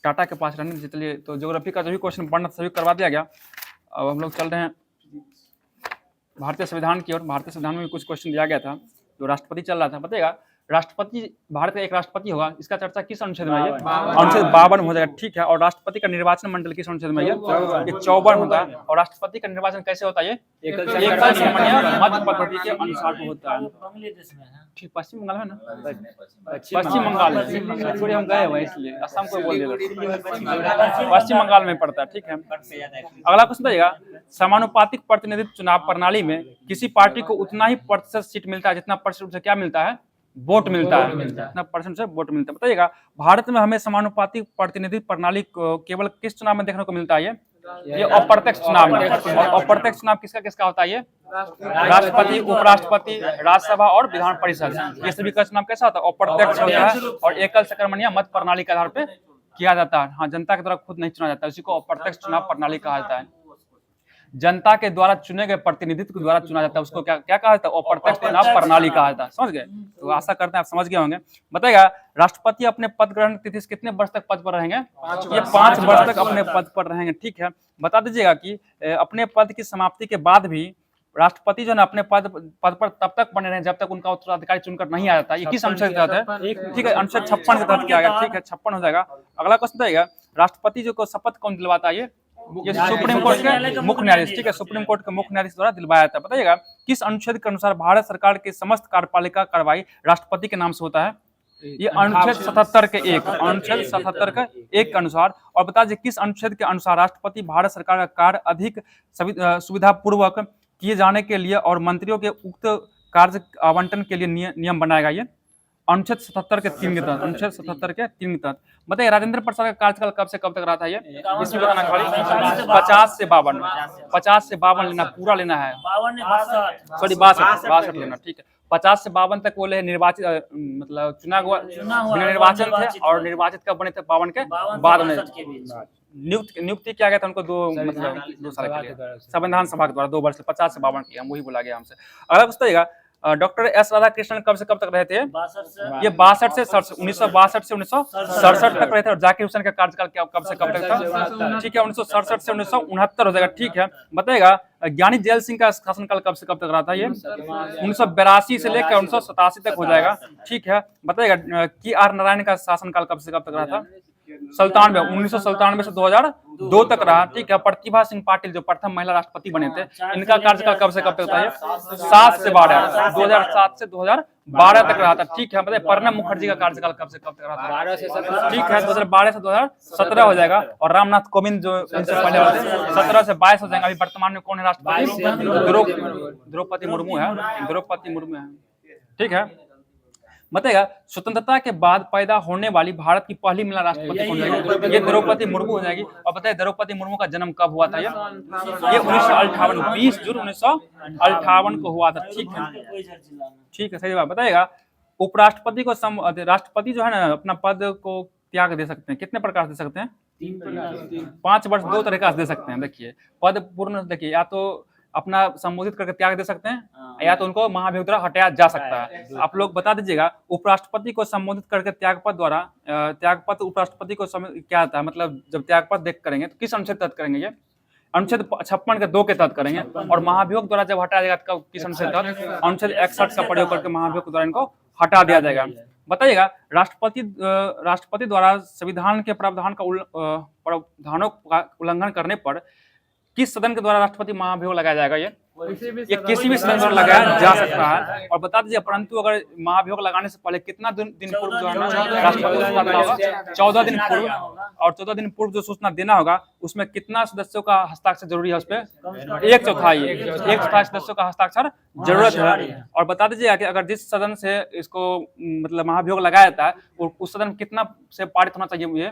S1: टाटा के पास रहने दीजिए। चलिए, तो ज्योग्राफी का जो भी क्वेश्चन पढ़ना सभी करवा दिया गया। अब हम लोग चल रहे हैं भारतीय संविधान की ओर। भारतीय संविधान में भी कुछ क्वेश्चन दिया गया था, जो राष्ट्रपति चल रहा था। बताइएगा, राष्ट्रपति, भारत का एक राष्ट्रपति होगा, इसका चर्चा किस अनुच्छेद में है? अनुच्छेद 52 हो जाएगा। ठीक है, और राष्ट्रपति का निर्वाचन मंडल किस अनुच्छेद में है? ये 54 होता है। और राष्ट्रपति का निर्वाचन कैसे होता है? ये एकल सामान्य मत पद्धति के अनुसार होता है। ठीक, पश्चिम बंगाल है ना? पश्चिम बंगाल में थोड़ी हम गए हुए इसलिए असम को बोल दिया, पश्चिम बंगाल में पड़ता है। ठीक है, अगला क्वेश्चन बताइएगा, समानुपातिक प्रतिनिधित्व चुनाव प्रणाली में किसी पार्टी को उतना ही प्रतिशत सीट मिलता है जितना परसेंट से क्या मिलता है? वोट मिलता है। इतना परसेंट से वोट मिलता है। बताइएगा, भारत में हमें समानुपातिक प्रतिनिधित्व प्रणाली केवल किस चुनाव में देखने को मिलता है? ये अप्रत्यक्ष चुनाव में। और अप्रत्यक्ष चुनाव किसका किसका होता है? ये राष्ट्रपति, उपराष्ट्रपति, राज्यसभा और विधान परिषद। ये सभी का चुनाव कैसा होता है? अप्रत्यक्ष होता है और एकल सकरमणीय मत प्रणाली के आधार पर किया जाता है। हाँ, जनता के द्वारा खुद नहीं चुना जाता है, उसी को अप्रत्यक्ष चुनाव प्रणाली कहा जाता है। जनता के द्वारा चुने गए प्रतिनिधित्व के द्वारा चुना जाता है, उसको क्या क्या कहा जाता है? अप्रत्यक्ष चुनाव प्रणाली कहा जाता है। समझ गए? तो आशा करते हैं आप समझ गए होंगे। बताइएगा, राष्ट्रपति अपने पद ग्रहण तिथि से कितने वर्ष तक पद पर रहेंगे? ये 5 वर्ष तक अपने पद पर रहेंगे। ठीक है, बता दीजिएगा कि अपने पद की समाप्ति के बाद भी राष्ट्रपति जो है ना अपने पद पर तब तक बने रहे जब तक उनका उत्तराधिकारी चुनकर नहीं आ जाता। ये किस अनुच्छेद के तहत है? ठीक है, अनुच्छेद 56 के तहत किया गया। ठीक है, 56 हो जाएगा। अगला क्वेश्चन बताइएगा, राष्ट्रपति जो को शपथ कौन दिलवाता है? ये सुप्रीम कोर्ट के मुख्य न्यायाधीश। ठीक है, सुप्रीम कोर्ट के मुख्य न्यायाधीश द्वारा दिलवाया जाता है। बताइएगा, किस अनुच्छेद के अनुसार भारत सरकार के समस्त कार्यपालिका कार्रवाई राष्ट्रपति के नाम से होता है? ये अनुच्छेद 77 के 1, अनुच्छेद 77 के 1 के अनुसार। और बता दीजिए, किस अनुच्छेद के अनुसार राष्ट्रपति भारत सरकार का कार्य अधिक सुविधा पूर्वक किए जाने के लिए और मंत्रियों के उक्त कार्य आवंटन के लिए नियम बनाएगा? ये अनुच्छेद 77 के 3 के तहत, अनुच्छेद 77 के 3 के तहत। बताइए, राजेंद्र प्रसाद का कार्यकाल कब से कब तक रहा था? ये इसमें बताना खाली 50 से 52, 50 से 52 लेना, पूरा लेना है। सॉरी 62 लेना। ठीक है, 50 से 52 तक वो निर्वाचित, मतलब चुना हुआ निर्वाचन थे, और निर्वाचित कब बने थे? 52 के बाद में नियुक्ति किया गया था उनको 2 साल के लिए संविधान सभा के द्वारा 2 वर्ष, 50 से 52 किया, वही बोला गया हमसे। अगला बताइएगा, डॉक्टर एस राधाकृष्णन कब से कब तक रहे थे? ये 62 से 1962 से 1967 तक रहे थे। और जाकिर हुसैन का कार्यकाल कब से कब तक था? ठीक है, 1967 से 1969 हो जाएगा। ठीक है, बताइएगा, ज्ञानी जैल सिंह का शासनकाल कब से कब तक रहा था? ये 1982 से लेकर 1987 तक हो जाएगा। ठीक है, बताइएगा, कि आर नारायण का शासनकाल कब से कब तक रहा था? 1997 से 2002 तक रहा। ठीक है, प्रतिभा सिंह पाटिल जो प्रथम महिला राष्ट्रपति बने थे, इनका कार्यकाल कब से कब तक था? 7 से 12, 2007 से 2012 तक रहा था। ठीक है, बताइए, प्रणब मुखर्जी का कार्यकाल कब से कब तक रहा था? 12 से 17। ठीक है, 2012 से 2017 हो जाएगा। और रामनाथ कोविंद जो उनसे पहले होते 17 से 22 हो जाएगा। अभी वर्तमान में कौन है राष्ट्रपति? द्रौपदी मुर्मू है, द्रौपदी मुर्मू है। ठीक है, बताइएगा, स्वतंत्रता के बाद पैदा होने वाली भारत की पहली महिला राष्ट्रपति कौन है? ये द्रौपदी मुर्मू हो जाएगी। और बताइए, द्रौपदी मुर्मू का जन्म कब हुआ था? ये 1958, 20 जून 1958 को हुआ था। ठीक है, ठीक है, सही बात। बताइएगा, उपराष्ट्रपति को राष्ट्रपति जो है ना अपना पद को त्याग दे सकते हैं, कितने प्रकार से दे सकते हैं? 5 वर्ष 2 तरीका से दे सकते हैं। देखिए, पद पूर्ण, देखिए, या तो अपना संबोधित करके त्याग दे सकते हैं, या तो उनको महाभियोग द्वारा हटाया जा सकता है। आप लोग बता दीजिएगा, उपराष्ट्रपति को संबोधित करके त्यागपत्र द्वारा, त्यागपत्र उपराष्ट्रपति को क्या आता है? मतलब जब त्यागपत्र देख करेंगे तो किस अनुच्छेद तहत करेंगे? ये अनुच्छेद 56 के 2 के तहत करेंगे। और महाभियोग द्वारा जब हटाया जाएगा तो किस अनुच्छेद तहत? अनुच्छेद 61 का प्रयोग करके महाभियोग द्वारा इनको हटा दिया जाएगा। बताइएगा, राष्ट्रपति द्वारा संविधान के प्रावधानों का उल्लंघन करने पर किस सदन के द्वारा राष्ट्रपति महाभियोग लगाया जाएगा? ये किसी भी सदन द्वारा लगाया जा सकता है। और बता दीजिए, परंतु अगर महाभियोग लगाने से पहले कितना दिन पूर्व जो है ना राष्ट्रपति को सूचना देना होगा? 14 दिन पूर्व। और 14 दिन पूर्व जो सूचना देना होगा उसमें कितना सदस्यों का हस्ताक्षर जरूरी है? उस पर 1/4 सदस्यों का हस्ताक्षर जरूरत है। और बता दीजिए कि अगर जिस सदन से इसको मतलब महाभियोग लगाया जाता है उस सदन में कितना से पारित होना चाहिए? ये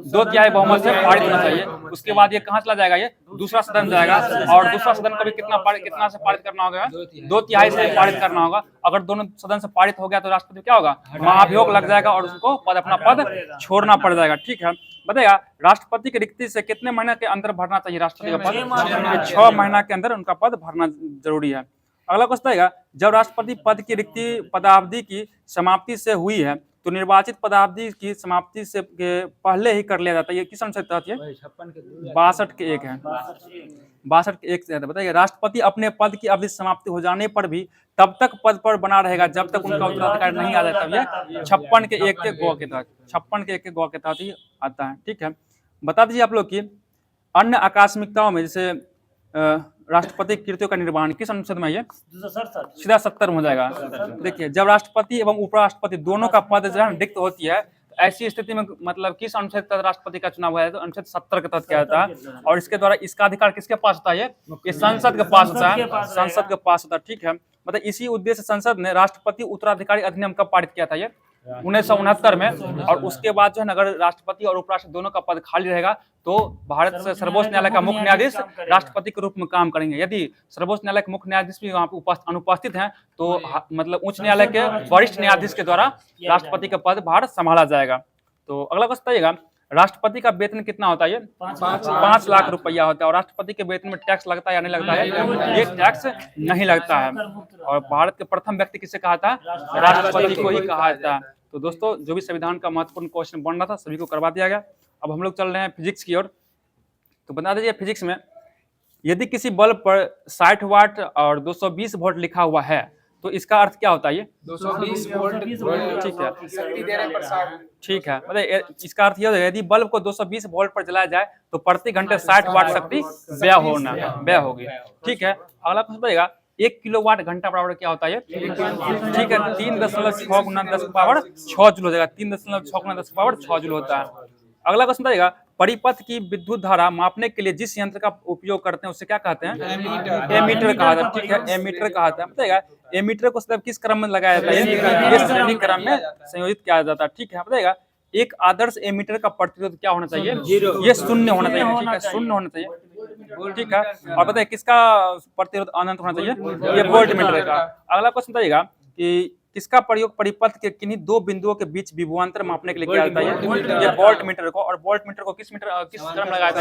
S1: 2/3 बहुमत से पारित होना चाहिए। उसके बाद ये कहाँ चला जाएगा, ये दूसरा सदन जाएगा और दूसरा सदन को भी कितना से पारित करना होगा, 2/3 से पारित करना होगा। अगर दोनों सदन से पारित हो गया तो राष्ट्रपति क्या होगा, महाभियोग लग जाएगा और उसको अपना पद छोड़ना पड़ जाएगा। ठीक है, बताइएगा राष्ट्रपति की रिक्ति से कितने महीने के अंदर भरना चाहिए राष्ट्रपति का पद, 6 महीना के अंदर उनका पद भरना जरूरी है। अगला क्वेश्चन आएगा, जब राष्ट्रपति पद की रिक्ति पदावधि की समाप्ति से हुई है तो निर्वाचित पदावधि की समाप्ति से पहले ही कर लिया जाता है। ये किस अनुच्छेद तहत है, 62 के 1 है, 62 के 1 से है। बताइए राष्ट्रपति अपने पद की अवधि समाप्ति हो जाने पर भी तब तक पद पर बना रहेगा जब तक उनका उत्तराधिकारी नहीं आ जाता। ये 56 के 1 के गौ के तहत, 56 के 1 के गौ के तहत ही आता है। ठीक है, बता दीजिए आप लोग की अन्य आकस्मिकताओं में जैसे राष्ट्रपति कृतियों का निर्वहन किस अनुच्छेद में, ये सीधा 70 में हो जाएगा। देखिए जब राष्ट्रपति एवं उपराष्ट्रपति दोनों का पद जो है रिक्त होती है तो ऐसी स्थिति में मतलब किस अनुच्छेद तहत राष्ट्रपति का चुनाव है, तो अनुच्छेद 70 के तहत किया जाता है। और इसके द्वारा इसका अधिकार किसके पास होता है, ये संसद के पास होता है, संसद के पास होता है। ठीक है, मतलब इसी उद्देश्य संसद ने राष्ट्रपति उत्तराधिकारी अधिनियम कब पारित किया था, ये 1969 में। और उसके बाद जो है अगर राष्ट्रपति और उपराष्ट्रपति दोनों का पद खाली रहेगा तो भारत से सर्वोच्च न्यायालय का मुख्य न्यायाधीश राष्ट्रपति के रूप में काम करेंगे। यदि सर्वोच्च न्यायालय के मुख्य न्यायाधीश भी वहाँ पे अनुपस्थित हैं तो मतलब उच्च न्यायालय के वरिष्ठ न्यायाधीश के द्वारा राष्ट्रपति का पद भारत संभाला जाएगा। तो अगला क्वेश्चन बताइएगा, राष्ट्रपति का वेतन कितना होता है, ये 5 लाख रुपया होता है। और राष्ट्रपति के वेतन में टैक्स लगता है या नहीं लगता है, ये टैक्स नहीं लगता है। और भारत के प्रथम व्यक्ति किसे कहा था, राष्ट्रपति को ही कहा था। तो दोस्तों जो भी संविधान का महत्वपूर्ण क्वेश्चन बन रहा था सभी को करवा दिया गया। अब हम लोग चल रहे हैं फिजिक्स की ओर। तो बता दीजिए फिजिक्स में यदि किसी बल्ब पर 60 वाट और 220 वोल्ट लिखा हुआ है तो इसका अर्थ क्या होता है, ये
S2: 220 वोल्ट।
S1: ठीक है,
S2: शक्ति दे रहे प्रसाद।
S1: ठीक है, मतलब इसका अर्थ यह है यदि बल्ब को 220 वोल्ट पर जलाया जाए तो प्रति घंटे 60 वाट शक्ति व्यय होगी। ठीक है, अगला क्वेश्चन बताइएगा 1 किलोवाट घंटा बराबर क्या होता है, ठीक है 3.6 गुना 10 की पावर 6 जूल हो जाएगा, 3.6 गुना 10 की पावर 6 जूल होता है। अगला क्वेश्चन बताइएगा परिपथ की विद्युत धारा मापने के लिए जिस यंत्र का उपयोग करते हैं उसे क्या कहते हैं, एमीटर कहा जाता है। ठीक है, एमीटर कहा जाता है। बताइएगा एमीटर को मतलब किस क्रम में लगाया जाता है, ये श्रेणी क्रम में संयोजित किया जाता है। ठीक है, बताइएगा एक आदर्श एमीटर का प्रतिरोध क्या होना चाहिए, ये 0 होना चाहिए। ठीक है, 0 होना चाहिए। ठीक है, और बताइए किसका प्रतिरोध अनंत होना चाहिए, ये वोल्ट मीटर का। अगला क्वेश्चन बताइएगा कि किसका प्रयोग परिपथ के किन्हीं 2 बिंदुओं के बीच विभवांतर मापने के लिए किया जाता है, ये वोल्ट मीटर को। और वोल्ट मीटर को किस क्रम में लगाया था,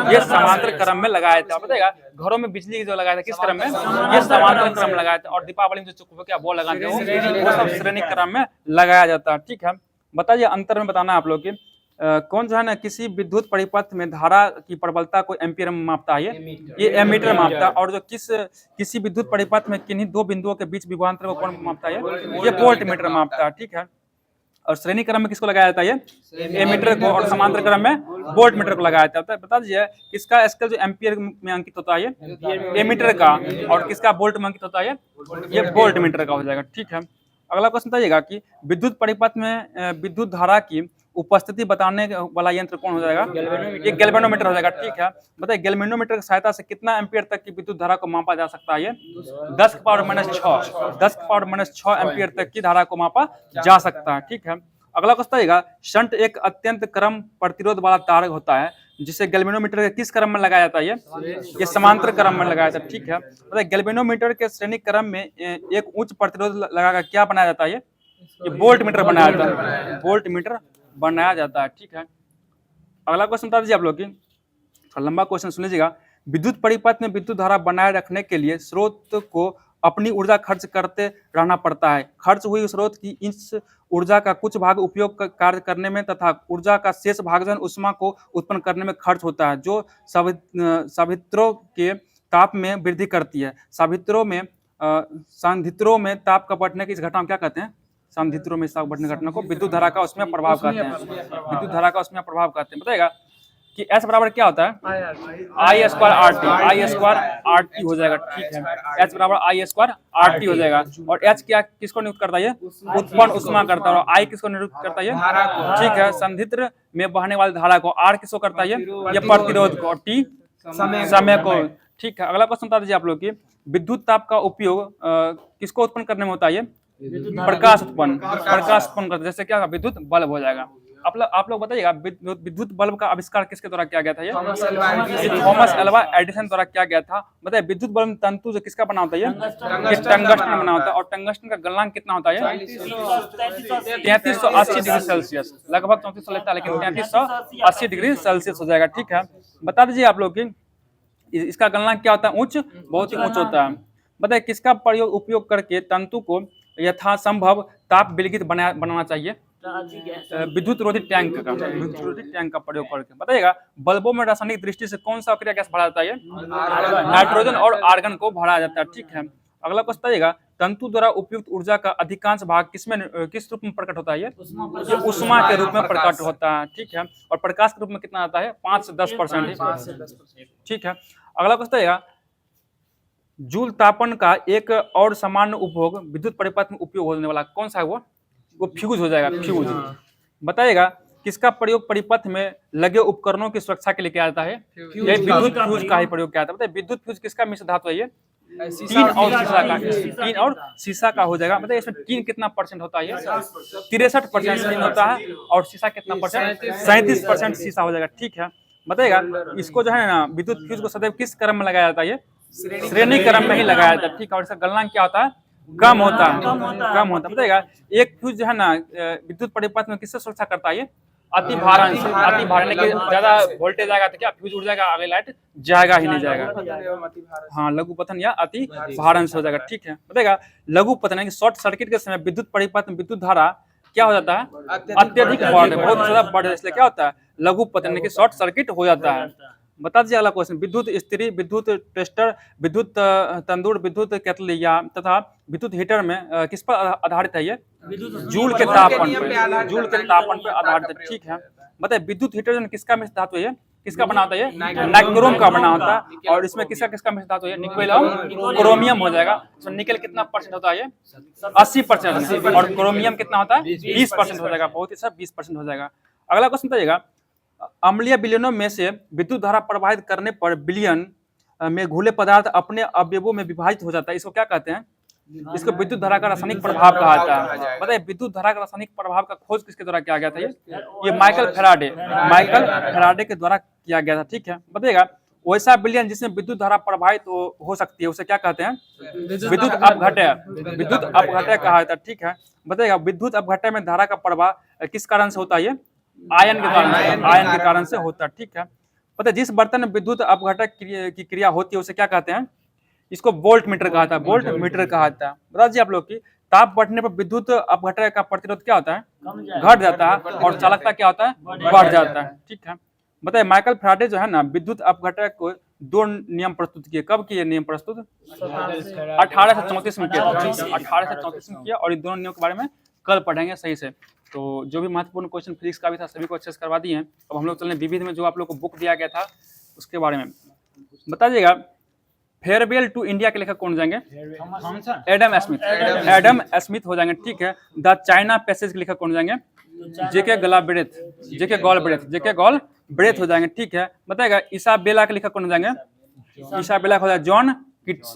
S1: ये समांतर क्रम में लगाया था। बताइएगा घरों में बिजली जो लगाया था किस क्रम में, ये समांतर क्रम में लगाया था। और दीपावली में जो चुकभुकिया वो लगाते हैं वो सब श्रेणी क्रम में लगाया जाता है। ठीक है, बताइए अंतर में बताना आप लोग की कौन जो है ना किसी विद्युत परिपथ में धारा की प्रबलता को एम्पीयर में मापता है, ये एमीटर मापता है। और जो किसी विद्युत परिपथ में किन्हीं 2 बिंदुओं के बीच विभवांतर को कौन मापता है, ये वोल्ट मीटर मापता है। ठीक है, और श्रेणी क्रम में किसको लगाया जाता है, एमीटर को। और समांतर क्रम में वोल्ट मीटर को लगाया जाता है। बता दीजिए किसका स्केल जो एम्पीयर में अंकित होता है, एमीटर का। और किसका वोल्ट में अंकित होता है, ये वोल्ट मीटर का हो जाएगा। ठीक है, अगला क्वेश्चन बताइएगा कि विद्युत परिपथ में विद्युत धारा की उपस्थिति बताने वाला यंत्र कौन हो जाएगा, ये गैल्वेनोमीटर हो जाएगा। ठीक है, बताइए गैल्वेनोमीटर की सहायता से कितना एम्पीयर तक की विद्युत धारा को मापा जा सकता है, ये 10 की पावर माइनस 6 एम्पीयर तक की धारा को मापा जा सकता है। ठीक है, अगला क्वेश्चन आएगा शंट एक अत्यंत कम प्रतिरोध वाला तार होता है जिसे गैल्वेनोमीटर के किस क्रम में लगाया जाता है, ये समांतर क्रम में लगाया जाता है। ठीक है, बताइए गैल्वेनोमीटर के श्रेणी क्रम में एक उच्च प्रतिरोध लगाकर क्या बनाया जाता है, ये वोल्ट मीटर बनाया जाता है, वोल्ट मीटर बनाया जाता है। ठीक है, अगला क्वेश्चन बता दीजिए आप लोग की, थोड़ा लंबा क्वेश्चन सुन लीजिएगा। विद्युत परिपथ में विद्युत धारा बनाए रखने के लिए स्रोत को अपनी ऊर्जा खर्च करते रहना पड़ता है। खर्च हुई स्रोत की इस ऊर्जा का कुछ भाग उपयोग कार्य करने में तथा ऊर्जा का शेष भाग उष्मा को उत्पन्न करने में खर्च होता है, जो सावित्रों के ताप में वृद्धि करती है। सांधित्रों में ताप का बढ़ने की इस घटना क्या कहते हैं, सांधित्रों में ताप बढ़ने घटना को विद्युत धारा का उसमें प्रभाव कहते हैं, विद्युत धारा का उसमें प्रभाव कहते हैं। बताएगा कि S बराबर क्या होता है, I स्क्वायर RT हो जाएगा। ठीक है, H बराबर I स्क्वायर RT हो जाएगा। और H क्या किसको नियुक्त करता है, उत्पन्न उष्मा करता है। और I किसको नियुक्त करता है, ठीक है संधित्र में बहने वाली धारा को। R किसको करता है, ये प्रतिरोध को। और T समय को। ठीक है, अगला क्वेश्चन बता दीजिए आप लोग की विद्युत ताप का उपयोग किसको उत्पन्न करने में होता है, प्रकाश उत्पन्न करता है। जैसे क्या विद्युत बल्ब हो जाएगा। आप लोग बताइएगा विद्युत बल्ब का आविष्कार किसके द्वारा किया गया था? ये
S2: Thomas Alva Edison.
S1: Thomas Alva Edison द्वारा किया गया था। बताइए विद्युत बल्ब में तंतु जो किसका बना होता है? ये टंगस्टन बना होता है। और टंगस्टन का गलनांक कितना होता है? 3380 डिग्री सेल्सियस, लगभग 3400 लेता है, लेकिन 3380 डिग्री सेल्सियस हो जाएगा। ठीक है, बता दीजिए आप लोग की इसका गलनांक क्या होता है? उच्च, बहुत ही उच्च होता है। बताइए किसका उपयोग करके तंतु को यथासंभव ताप विलगित बनाना चाहिए? विद्युत रोधी टैंक का, विद्युत रोधी टैंक का प्रयोग करके। बताइएगा बल्बों में रासायनिक दृष्टि से कौन सा अक्रिया गैस भरा जाता है? नाइट्रोजन और आर्गन को भरा जाता है। ठीक है, अगला क्वेश्चन बताइएगा तंतु द्वारा उपयुक्त ऊर्जा का अधिकांश भाग किस रूप में प्रकट होता है? ये उष्मा के रूप में प्रकट होता है। ठीक है, और प्रकाश के रूप में कितना आता है? 5 से 10%। ठीक है, अगला क्वेश्चन बताइएगा जूल तापन का एक और सामान्य उपभोग विद्युत परिपथ में उपयोग होने वाला कौन सा है? वो फ्यूज हो जाएगा, फ्यूज। बताइएगा किसका प्रयोग परिपथ में लगे उपकरणों की सुरक्षा के लिए किया जाता है? ये विद्युत फ्यूज का ही प्रयोग किया जाता है। बताइए विद्युत फ्यूज किसका मिश्र धातु है? ये टीन और शीशा का हो जाएगा। मतलब इसमें टीन कितना परसेंट होता है? 63% टीन होता है, और शीशा कितना परसेंट? 37% शीशा हो जाएगा। ठीक है, बताइएगा इसको जो है ना विद्युत फ्यूज को सदैव किस क्रम में लगाया जाता है? ये श्रेणी क्रम में ही लगाया जाता है। ठीक है, और इसका गलनांक क्या होता है? कम होता है, कम होता है। बताइएगा एक फ्यूज जो है ना विद्युत परिपथ में किससे सुरक्षा करता है? ये अति भारण से। अति भारण के ज्यादा वोल्टेज आएगा तो क्या फ्यूज उड़ जाएगा, आगे लाइट जाएगा ही नहीं जाएगा। हाँ, लघु पतन या अति भारण से हो जाएगा। ठीक है, बताइएगा लघु पतन यानी शॉर्ट सर्किट के समय विद्युत परिपथ में विद्युत धारा क्या हो जाता है? अत्यधिक बढ़, बहुत ज्यादा बढ़, इसलिए क्या होता है? लघु पतन यानी कि शॉर्ट सर्किट हो जाता है। बता दीजिए अगला क्वेश्चन विद्युत इस्त्री, विद्युत टेस्टर, विद्युत तंदूर, विद्युत केतली या तथा विद्युत हीटर में किस पर आधारित है? ये जूल के तापमान पर, जूल के तापमान पर आधारित है। ठीक है, बताइए विद्युत हीटर जो किसका मिश्र धातु है? ये किसका बना होता है? ये नाइक्रोम का बना होता है। और इसमें किसका किसका मिश्र धातु है? निकेल और क्रोमियम हो जाएगा। इसमें निकेल कितना परसेंट होता है? ये 80%, और क्रोमियम कितना होता है? 20% हो जाएगा। बहुत ही सब 20% हो जाएगा। अगला क्वेश्चन बताइएगा अम्लीय विलयनों में से विद्युत धारा प्रवाहित करने पर विलयन में घुले पदार्थ अपने अवयवों में विभाजित हो जाता है। इसको क्या कहते हैं? इसको विद्युत धारा का रासायनिक प्रभाव कहा जाता है। बताइए विद्युत धारा का रासायनिक प्रभाव का खोज किसके द्वारा किया गया था? ये माइकल फैराडे के द्वारा किया गया था। ठीक है, बताइएगा वैसा विलयन जिसमें विद्युत धारा प्रभावित हो सकती है उसे क्या कहते हैं? विद्युत अपघट्य, विद्युत अपघट्य कहा जाता है। ठीक है, बताइएगा विद्युत अपघट्य में धारा का प्रवाह किस कारण से होता है? ये आयन के कारण, आयन के कारण से होता है। ठीक है, पता है जिस बर्तन में विद्युत अपघटक की क्रिया होती है उसे क्या कहते हैं? इसको वोल्ट मीटर कहा था, वोल्ट मीटर कहा था। बता दीजिए आप लोग की ताप बढ़ने पर विद्युत अपघटक का प्रतिरोध क्या होता है? घट जाता है, और चालकता क्या होता है? बढ़ जाता है। ठीक है, बताइए माइकल फैराडे जो है ना विद्युत अपघटक को 2 नियम प्रस्तुत किए। कब किए नियम प्रस्तुत? 1834 में किया, 1834 में किया। और इन दोनों नियमों के बारे में कल पढ़ेंगे सही से। तो जो भी महत्वपूर्ण क्वेश्चन फिजिक्स का भी था सभी को अच्छे से करवा दिए हैं। अब हम लोग चलें विविध में जो आप लोग को बुक दिया गया था उसके बारे में बता दीजिएगा। फेयरवेल टू इंडिया के लेखक कौन जाएंगे? एडम स्मिथ, एडम स्मिथ हो जाएंगे। ठीक है, द चाइना पैसेज के लेखक कौन जाएंगे? जेके गॉलब्रेथ, जेके गॉलब्रेथ हो जाएंगे। ठीक है, बताएगा इसाबेला के लेखक कौन जाएंगे? इसाबेला हो जाएगा जॉन किट्स,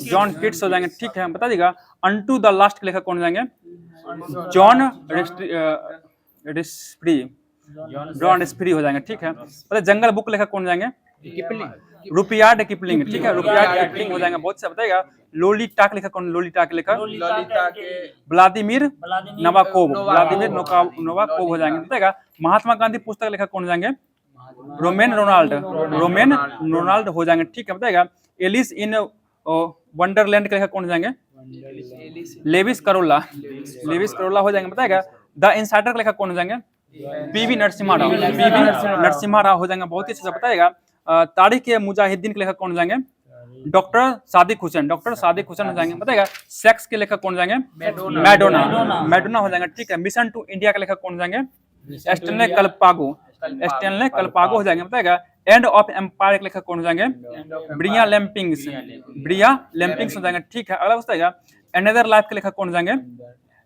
S1: जॉन किट्स हो जाएंगे। ठीक है, बता दीजिएगा अनटू द लास्ट के लेखक कौन जाएंगे? जॉन रेस्प्री हो जाएंगे। ठीक है, पता जंगल बुक लेखक कौन जाएंगे? रुपियार्ड किपलिंग। ठीक है, रुपियार्ड किपलिंग हो जाएंगे। बहुत से बताएगा लोलिता के लेखक कौन? लोलिता के लेखक व्लादिमीर नवाकोव, व्लादिमीर नवाकोव हो जाएंगे। बताएगा महात्मा गांधी पुस्तक लेखक कौन जाएंगे? रोमेन रोनाल्ड हो जाएंगे। ठीक है, बताएगा एलिस इन वंडरलैंड के लेखक कौन जाएंगे? लेविस करोला हो जाएंगे। बताएगा द इनसाइडर के लेखक कौन हो जाएंगे? पीवी नरसिम्हा राव हो जाएंगे। बहुत ही अच्छा बताएगा तारीख ए मुजाहिदीन के लेखक कौन हो जाएंगे? डॉक्टर सादिक हुसैन हो जाएंगे। बताएगा सेक्स के लेखक कौन जाएंगे? मैडोना हो जाएंगे। ठीक है, मिशन टू इंडिया के लेखक कौन जाएंगे? स्टैनले कल्पागो हो जाएंगे। बताएगा एंड ऑफ एम्पायर के लेखक कौन हो जाएंगे? ब्रिया लैम्पिंग्स हो जाएंगे। ठीक है, अगला बताएगा अनदर लाइफ के लेखक कौन हो जाएंगे?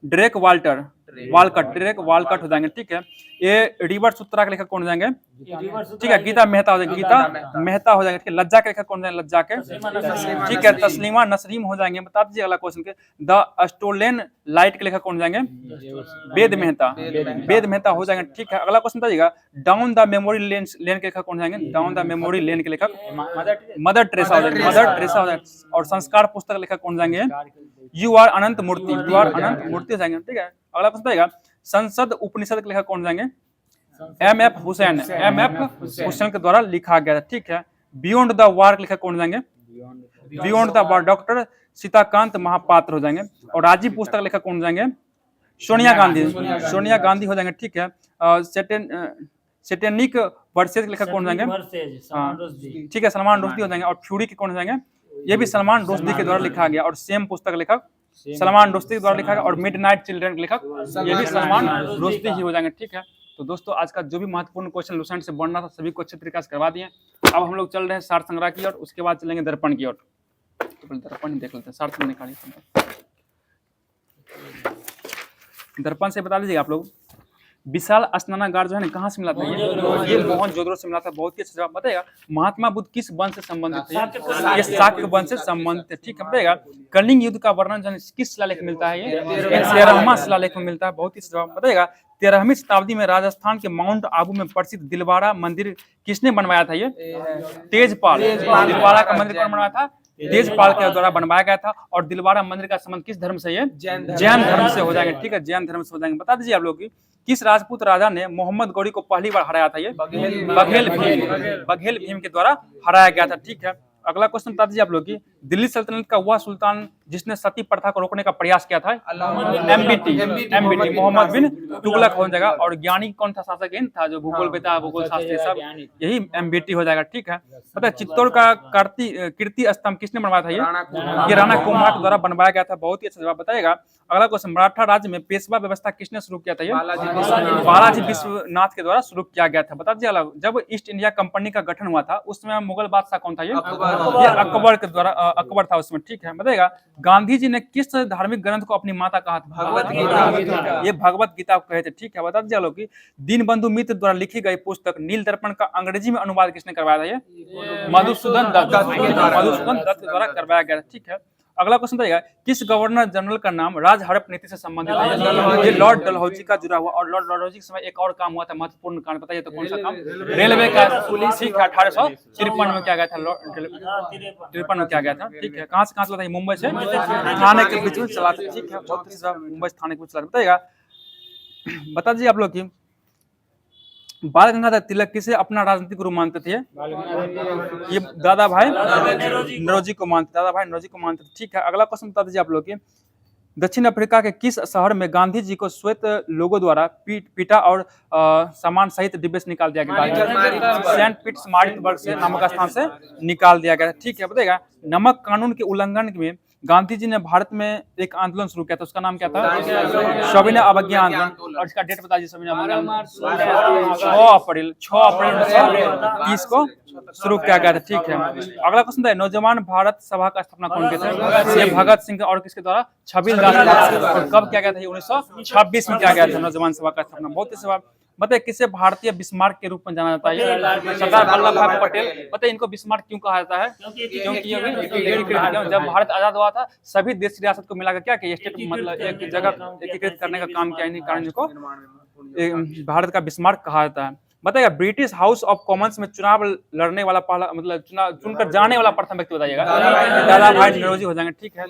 S1: ड्रेक वालकट हो जाएंगे। ठीक है, ये रिवर सूत्रा के लेखक कौन हो जाएंगे?
S3: रिवर्स
S1: ठीक है, गीता मेहता हो जाएंगे, गीता मेहता हो जाएंगे। ठीक है, लज्जा के लेखक कौन हो जाएंगे? लज्जा के। ठीक है, तस्लीमा नसरीम हो जाएंगे। बता दीजिए अगला क्वेश्चन के, द स्टोलन लाइट के लेखक कौन हो जाएंगे? वेद मेहता, वेद मेहता हो जाएंगे। ठीक है, अगला क्वेश्चन बताइएगा, डाउन द मेमोरी लेन के लेखक कौन हो जाएंगे? डाउन द मेमोरी लेन के लेखक मदर टेरेसा हो जाएंगे, मदर टेरेसा हो जाएंगे। और संस्कार पुस्तक के लेखक कौन हो जाएंगे? U R Ananth Murthy, U R Ananth Murthy हो जाएंगे। ठीक है, अगला क्वेश्चन बताइएगा, संसद उपनिषद के लेखक कौन हो जाएंगे? M F Husain, M F Husain के द्वारा लिखा गया था। ठीक है, बियॉन्ड द वार के लेखक कौन हो जाएंगे? Beyond the war doctor Sitakant Mahapatra हो जाएंगे। और राजीव पुस्तक के लेखक कौन हो जाएंगे? सोनिया गांधी, सोनिया गांधी हो जाएंगे। ठीक है, सेटेनिक वर्सेस के लेखक कौन हो जाएंगे? ठीक है, सलमान रुश्दी हो जाएंगे। और फ्यूरी के कौन हो जाएंगे? ये भी सलमान रुश्दी के द्वारा लिखा गया। और सेम पुस्तक लेखक सलमान रुश्दी के द्वारा लिखा गया। और मिडनाइट चिल्ड्रन के लेखक ये भी सलमान रुश्दी ही हो जाएंगे। ठीक है, तो दोस्तों आज का जो भी महत्वपूर्ण क्वेश्चन लुसेंट से बनना था सभी को अच्छे तरीके से करवा दिए। अब हम लोग चल रहे हैं सार संग्रह की ओर, उसके बाद चलेंगे दर्पण की ओर। तो पहले दर्पण ही देख लेते हैं, सार संग्रह निकालिए। दर्पण से बता दीजिए आप लोग, विशाल स्नानागार जो है ना कहाँ से मिला था? ये मोहनजोदड़ो से मिला था। बहुत ही अच्छा जवाब बताएगा। महात्मा बुद्ध किस वंश से संबंधित थे? ये शाक्य वंश से संबंधित है। ठीक है, बताएगा कलिंग युद्ध का वर्णन जो है किस शिलालेख में मिलता है? ये 13वां शिलालेख में मिलता है। बहुत ही जवाब बताएगा। 13वीं शताब्दी में राजस्थान के माउंट आबू में प्रसिद्ध दिलवाड़ा मंदिर किसने बनवाया था? ये तेजपाल। दिलवाड़ा का मंदिर कौन बनवाया था? तेजपाल के द्वारा बनवाया गया था। और दिलवाड़ा मंदिर का संबंध किस धर्म से? ये जैन धर्म से हो जाएंगे। ठीक है, जैन धर्म से हो जाएंगे। बता दीजिए आप लोग की किस राजपूत राजा ने मोहम्मद गौरी को पहली बार हराया था? ये बघेल भीम के द्वारा हराया गया था। ठीक है, अगला क्वेश्चन बता दीजिए आप लोग की, दिल्ली सल्तनत का वह सुल्तान जिसने सती प्रथा को रोकने का प्रयास किया था? एमबीटी मोहम्मद बिन तुगलक हो जाएगा। और ज्ञानी कौन था? शासक हिंद था, जो भूगोल बेता भूगोल शास्त्री सब यही एमबीटी हो जाएगा। ठीक है, पता है चित्तौड़ का कीर्ति स्तंभ किसने बनवाया था? ये राणा कुमार के द्वारा बनवाया गया था। बहुत ही अच्छा जवाब बताएगा। अगला क्वेश्चन, मराठा राज्य में पेशवा व्यवस्था किसने शुरू किया था? ये बालाजी विश्वनाथ के द्वारा शुरू किया गया था। बता दीजिए जब ईस्ट इंडिया कंपनी का गठन हुआ था उस समय मुगल बादशाह कौन था? ये अकबर के द्वारा अकबर था उसमें। ठीक है, बताएगा गांधी जी ने किस धार्मिक ग्रंथ को अपनी माता कहा था? भगवत गीता। ये भगवत गीता को कहे थे। ठीक है, बता दीजिए लोग की दीनबंधु मित्र द्वारा लिखी गई पुस्तक नील दर्पण का अंग्रेजी में अनुवाद किसने करवाया था? ये मधुसूदन दत्त के द्वारा करवाया गया था। ठीक है, अगला क्वेश्चन बताइएगा, किस गवर्नर जनरल का नाम राज हड़प नीति से संबंधित है? ये लॉर्ड डलहौजी का जुड़ा हुआ। और लॉर्ड डलहौजी के समय एक और काम हुआ था महत्वपूर्ण काम, बताइए तो कौन सा काम? रेलवे का पुलिस। ठीक है, 1853 में क्या गया था? 53 में क्या गया था? ठीक है, कहाँ से चला था? मुंबई से थाने के बीच में चला था। ठीक है, मुंबई से थाने के बीच चला। बताइएगा, बता दीजिए आप लोग की बाल गंगाधर तिलक किसे अपना राजनीतिक गुरु मानते थे? ये दादा भाई नौरोजी को मानते, दादा भाई नौरोजी को मानते थे। ठीक है, अगला क्वेश्चन बता दीजिए आप लोग की दक्षिण अफ्रीका के किस शहर में गांधी जी को श्वेत लोगों द्वारा पीटा और सामान सहित डिब्बे से निकाल दिया गया? सेंट पीटर्सबर्ग से नामक स्थान से निकाल दिया गया। ठीक है, बताइएगा नमक कानून के उल्लंघन में गांधी जी ने भारत में एक आंदोलन शुरू किया था, उसका नाम क्या था? सविनय अवज्ञा आंदोलन। और इसका डेट बता दीजिए। सविनय अवज्ञा 6 अप्रैल 1930 को शुरू किया गया था। ठीक है, अगला क्वेश्चन है नौजवान भारत सभा का स्थापना कौन किया था? ये भगत सिंह और किसके द्वारा? छबील दास। और कब किया गया था? 1926 में किया गया था नौजवान सभा का स्थापना। बहुत ही सवाल बताइए, किसे भारतीय बिस्मार्क के रूप में जाना जाता है? सरदार वल्लभ भाई पटेल। बताइए इनको बिस्मार्क क्यों कहा जाता है? क्योंकि जब भारत आजाद हुआ था सभी देश रियासत को मिलाकर क्या किया? स्टेट मतलब एक जगह एकीकृत करने का काम किया। इन्हीं कारण को भारत का बिस्मार्क कहा जाता है। बताइएगा ब्रिटिश हाउस ऑफ कॉमन्स में चुनाव लड़ने वाला पहला मतलब चुनाव चुनकर जाने वाला प्रथम व्यक्ति बताइएगा? दादा भाई नौरोजी हो जाएंगे। ठीक है,